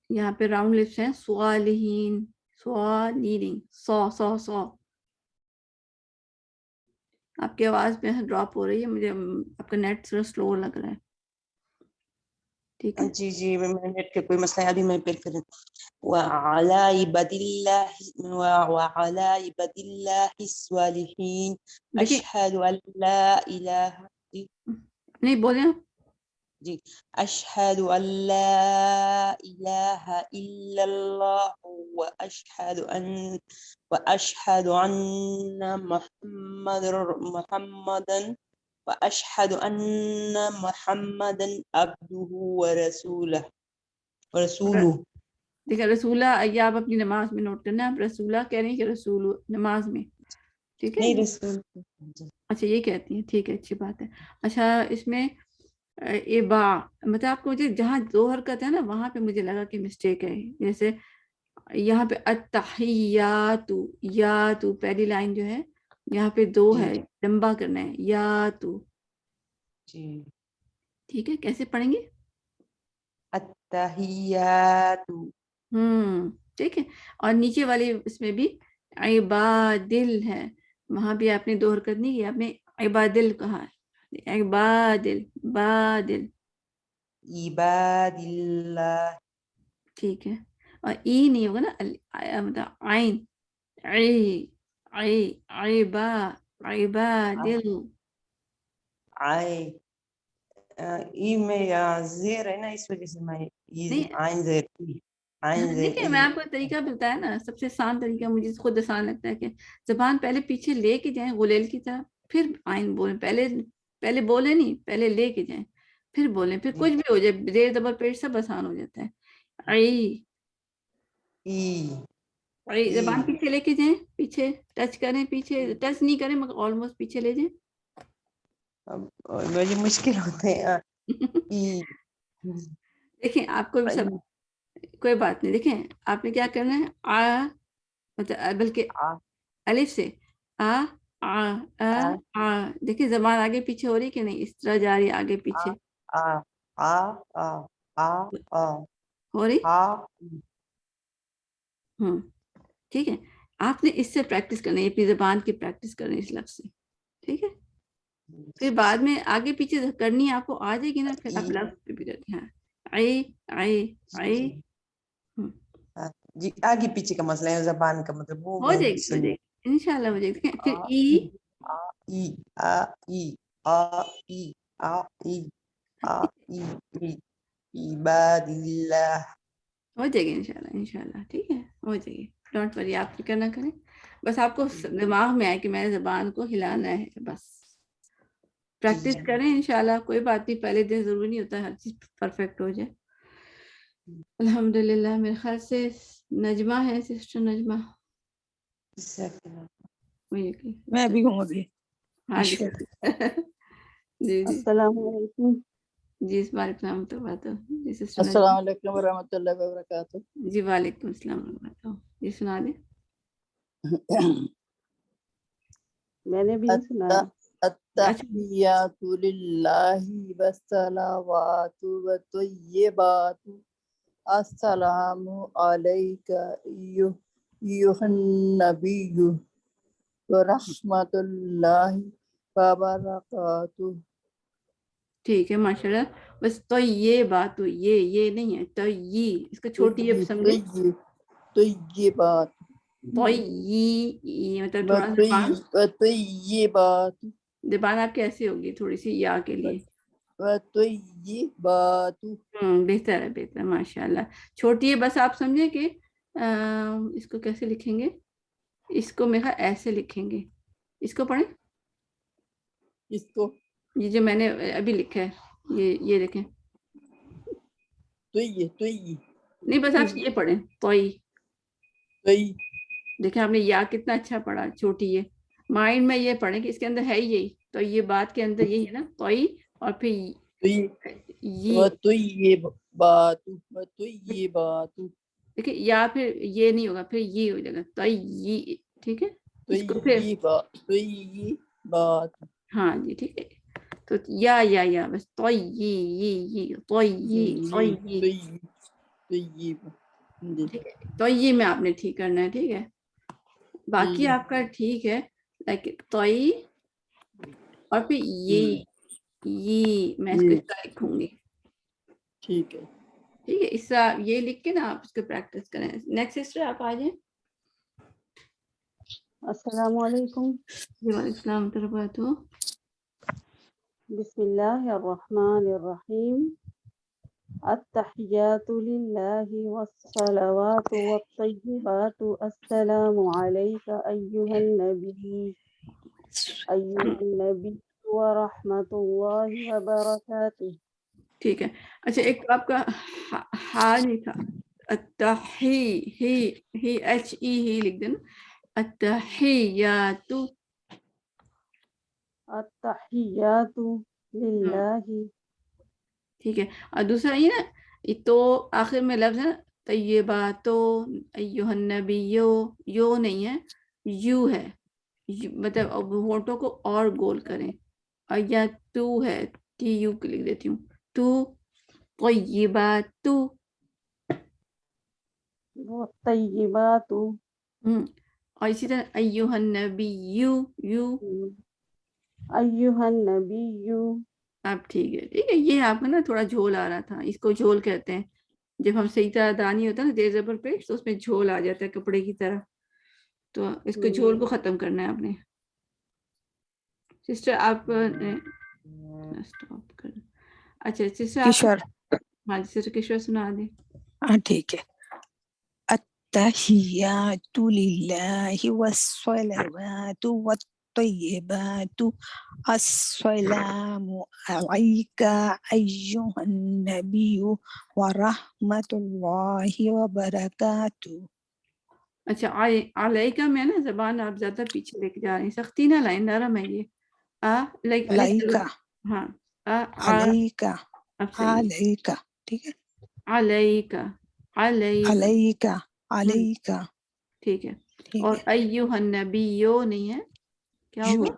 یہاں پہ راؤنڈ لپس ہیں. صالحین صالحین سو آپ کی آواز میں ڈراپ ہو رہی ہے. مجھے آپ کا نیٹ تھوڑا سلو لگ رہا ہے. ٹھیک ہے جی میں نیٹ کے کوئی مسئلہ ہے. ابھی میں پھر وعلی عباد اللہ الصالحین اشہد ان لا الہ. نہیں بولیں آپ. جی اشہد ان لا الہ الا اللہ واشہد ان محمدا عبدہ ورسولہ. دیکھیں رسولہ یا آپ اپنی نماز میں نوٹ کرنا. آپ رسولہ کہہ رہی ہیں کہ رسول نماز میں. ٹھیک ہے نہیں رسول. اچھا یہ کہتی ہیں. ٹھیک ہے اچھی بات ہے. اچھا اس میں با مطلب آپ کو مجھے جہاں دو حرکت ہے نا وہاں پہ مجھے لگا کہ مسٹیک ہے. جیسے یہاں پہ التحیات یاتو پہلی لائن جو ہے یہاں پہ دو ہے لمبا کرنا ہے یاتو. جی ٹھیک ہے کیسے پڑھیں گے. التحیات. ٹھیک ہے. اور نیچے والے اس میں بھی عبادل ہے وہاں بھی آپ نے دو حرکت نہیں کی. آپ نے عبادل کہا ہے. عبادل بادل عباد اللہ. ٹھیک ہے. اور ای نہیں ہوگا نا, مطلب عین عبادل. آئے ای میں زیر ہے نا, اس وجہ سے میں نہیں آئین زیر آئین زیر دیکھیں میں آپ کو طریقہ بتایا نا, سب سے آسان طریقہ مجھے خود آسان لگتا ہے کہ زبان پہلے پیچھے لے کے جائیں غلیل کی طرح, پھر آئین بولیں. پہلے بولیں نہیں, پہلے لے کے جائیں پھر بولیں, پھر کچھ بھی ہو جائے زیر زبر پیش سب آسان ہو جاتا ہے. زبان پیچھے لے کے جائیں, پیچھے ٹچ کریں, پیچھے ٹچ نہیں کریں مگر آلموسٹ پیچھے لے جائیں. مجھے مشکل ہوتے ہیں. دیکھیں آپ کو بھی سب کوئی بات نہیں, دیکھیں آپ نے کیا کرنا ہے, مطلب بلکہ الف سے دیکھیں زبان آگے پیچھے ہو رہی کہ نہیں, اس طرح جا رہی ہے آگے پیچھے ہو رہی. ٹھیک ہے, آپ نے اس سے پریکٹس کرنی ہے, اپنی زبان کی پریکٹس کرنی اس لفظ سے. ٹھیک ہے, پھر بعد میں آگے پیچھے کرنی ہے آپ کو آ جائے گی نا, پھر آپ لفظ پہ بھی کرتے ہیں. جی آگے پیچھے کا مسئلہ ہے, زبان کا مطلب وہ ہو جائے گی انشاءاللہ ہو جائے گی. پھر عباد اللہ ہو جائے گی انشاءاللہ. ٹھیک ہے, ہو جائے گی, ڈونٹ وری, آپ فکر نہ کریں. بس آپ کو دماغ میں آئے کہ میں نے زبان کو ہلانا ہے, بس پریکٹس کریں انشاءاللہ. کوئی بات نہیں, پہلے دن ضروری نہیں ہوتا ہر چیز پرفیکٹ ہو جائے. الحمدللہ. میرے خیال سے نجمہ ہے, سسٹر نجمہ. میں بھی ہوں ابھی. ہاں جی جی السلام علیکم. جی وعلیکم السلام ورحمۃ اللہ. السلام علیکم ورحمۃ اللہ وبرکاتہ. جی وعلیکم السلام ورحمۃ اللہ. جی سنا دیں. میں نے بھی نہیں سنایا. التحیات للہ والصلوات والطیبات السلام علیک ایھا النبی ورحمۃ اللہ وبرکاتہ. ٹھیک ہے ماشاء اللہ. بس تو یہ بات تو یہ نہیں ہے, تو یہ اس کو چھوٹی یہ سمجھے, تو یہ بات تو یہ مطلب تھوڑا تو یہ بات زبان آپ کی ایسی ہوگی تھوڑی سی یا کے لیے. تو یہ بات بہتر ہے, بہتر ماشاء اللہ. چھوٹی ہے بس آپ سمجھیں کہ اس کو کیسے لکھیں گے, اس کو میرا ایسے لکھیں گے. اس کو پڑھیں, اس کو یہ جو میں نے ابھی لکھا ہے, یہ دیکھیں. تو یہ نہیں بس آپ یہ پڑھیں, توئی. دیکھیں آپ نے یا کتنا اچھا پڑھا, چھوٹی ہے. مائنڈ میں یہ پڑھیں کہ اس کے اندر ہے یہی, تو یہ بات کے اندر یہی ہے نا, توئی. اور پھر تو یہ بات دیکھیں, یا پھر یہ نہیں ہوگا, پھر یہ ہو جائے گا تو یہ. ٹھیک ہے, اس کو پھر تو یہ بات. ہاں جی ٹھیک ہے. تو یا بس تو تو یہ میں آپ نے ٹھیک کرنا ہے. ٹھیک ہے, باقی آپ کا ٹھیک ہے, لیکن توئی اور پھر یہ میں اس کو اس طرح لکھوں گی. ٹھیک ہے, ٹھیک ہے, اس طرح یہ لکھ کے نا آپ اس کو پریکٹس کریں. نیکسٹ سسٹر آپ آ جائیں. السلام علیکم. جی وعلیکم السلام ورحمۃ اللہ. بسم اللہ الرحمن الرحیم. التحیات للہ والصلوات والطیبات السلام علیک ایھا النبی ورحمۃ اللہ وبرکاتہ. ٹھیک ہے. اچھا ایک آپ کا ہا نہیں تھا, ہی ایچ ای ہی لکھ دینا. التحیات التحیات للہ. ٹھیک ہے. اور دوسرا یہ نا, تو آخر میں لفظ ہے طیباتو ایھا النبی, یو نہیں ہے, یو ہے. مطلب ہونٹوں کو اور گول کریں. اور یا تو ہے, ٹی یو کو لکھ دیتی ہوں, تو طیبات. طیبات. اور اسی طرح ایھا النبی, یو أيها النبي اب ٹھیک ہے یہ آپ کو نا تھوڑا جھول آ رہا تھا، اس کو جھول کہتے ہیں. جب ہم صحیح طرح ادا نہیں ہوتا نا زیر زبر پیش تو اس میں جھول آ جاتا ہے کپڑے کی طرح، تو اس کو جھول کو ختم کرنا ہے آپ نے. سسٹر آپ اسٹاپ کر. اچھا سسٹر آپ کشور. ہاں جی سسٹر کشور سنا دیں. ہاں ٹھیک ہے. التحیات للہ والصلوات والطیبات السلام علیک ایہا النبی ورحمۃ اللہ وبرکاتہ. اچھا علیکہ میں نا زبان آپ زیادہ پیچھے لے کے جا رہی ہیں، سختی نہ لائیں، نرم ہے یہ. علیکہ ہاں علیکہ اب صحیح ہے. علیکہ ٹھیک ہے. علیکہ علیکہ علیکہ علیکہ ٹھیک ہے. ٹھیک اور ہے. ایہا النبیو نہیں ہے، کیا یو ہوگا؟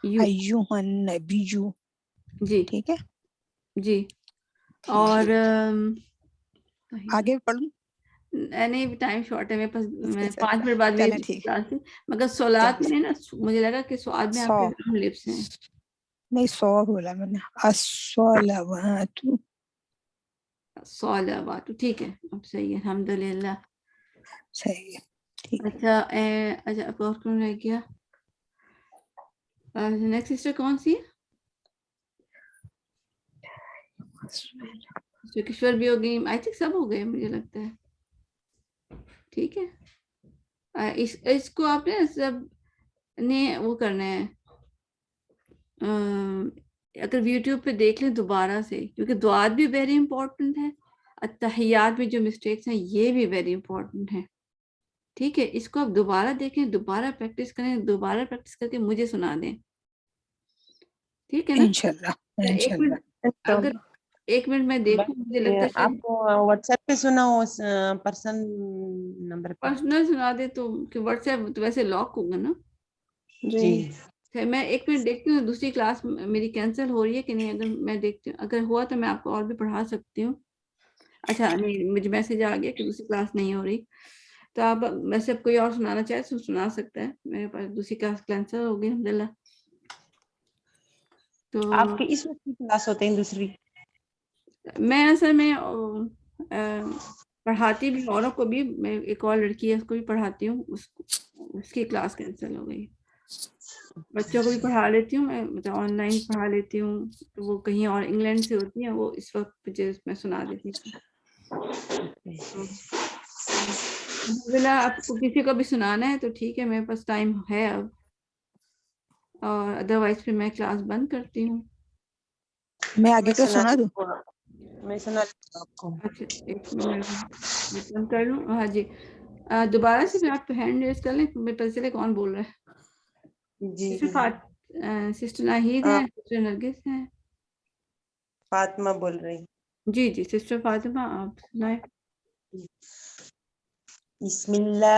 یو ایہا النبی جی ٹھیک ہے. جی. ٹھیک اور ہے. آگے پڑھوں؟ نہیں ٹائم شارٹ ہے میرے پاس، میں اچھا 5 منٹ بعد چلیں میری ٹھیک کلاس ہے. مگر سولاد میں نا مجھے لگا کہ سواد میں آپ 100 کے لام لپس ہیں. نہیں 100 بولا میں نے. الصلوات صلوات ٹھیک ہے اب صحیح ہے الحمدللہ. صحیح ہے. ٹھیک ہے. اچھا اچھا اب اور کون رہ گیا؟ نیکسٹ سسٹر کون سی ہے؟ سسٹر کشور بھی ہو گئی، آئی تھنک سب ہو گئے مجھے لگتا ہے. ٹھیک ہے. اس کو آپ نے سب نے وہ کرنا ہے، اگر یوٹیوب پہ دیکھ لیں دوبارہ سے، کیونکہ دعات بھی ویری امپورٹنٹ ہے، التحیات میں جو مسٹیکس ہیں یہ بھی ویری امپورٹنٹ ہے. ٹھیک ہے. اس کو آپ دوبارہ دیکھیں، دوبارہ پریکٹس کریں، دوبارہ پریکٹس کر کے مجھے سنا دیں. ٹھیک ہے نا؟ انشاءاللہ ایک انشاءاللہ. منٹ، اگر 1 منٹ میں دیکھوں مجھے لگتا ہے آپ کو واٹس ایپ پہ سنا ہو پرسن نمبر پہ؟ پرسنل سنا دے تو کہ واٹس ایپ تو ویسے لاک ہوگا نا. جی میں 1 منٹ دیکھتی ہوں دوسری کلاس میری کینسل ہو رہی ہے کہ نہیں. اگر میں دیکھتی ہوں اگر ہوا تو میں آپ کو اور بھی پڑھا سکتی ہوں. اچھا نہیں مجھے میسج آ گیا کہ دوسری کلاس نہیں ہو رہی، تو آپ ویسے کوئی اور سنانا چاہے تو سنا سکتا ہے. میرے پاس دوسری کلاس کینسل ہو گئی الحمدللہ. تو آپ کی اس وقت کی کلاس ہوتے ہیں دوسری؟ میں اصل میں پڑھاتی بھی اوروں کو بھی، میں ایک اور لڑکی ہے اس کو بھی پڑھاتی ہوں، اس کی کلاس کینسل ہو گئی. بچوں کو بھی پڑھا لیتی ہوں میں، مطلب آن لائن پڑھا لیتی ہوں، تو وہ کہیں اور انگلینڈ سے ہوتی ہیں، وہ اس وقت مجھے میں سنا دیتی ہوں. الحمدللہ آپ کو کسی کو بھی سنانا ہے تو ٹھیک ہے، میرے پاس ٹائم ہے اب، اور ادروائز پھر میں کلاس بند کرتی ہوں. میں آگے کا سنا دوں؟ میں سنا آپ کو. اچھا 1 منٹ میں بند کر لوں. ہاں جی دوبارہ سے میں آپ ہینڈ ریز کر لیں، مجھے پتہ چلے کون بول رہا ہے. جی سسٹر ناہید ہیں، سسٹر نرگس ہیں، فاطمہ بول رہی. جی جی سسٹر فاطمہ آپ سنائیں. بسم اللہ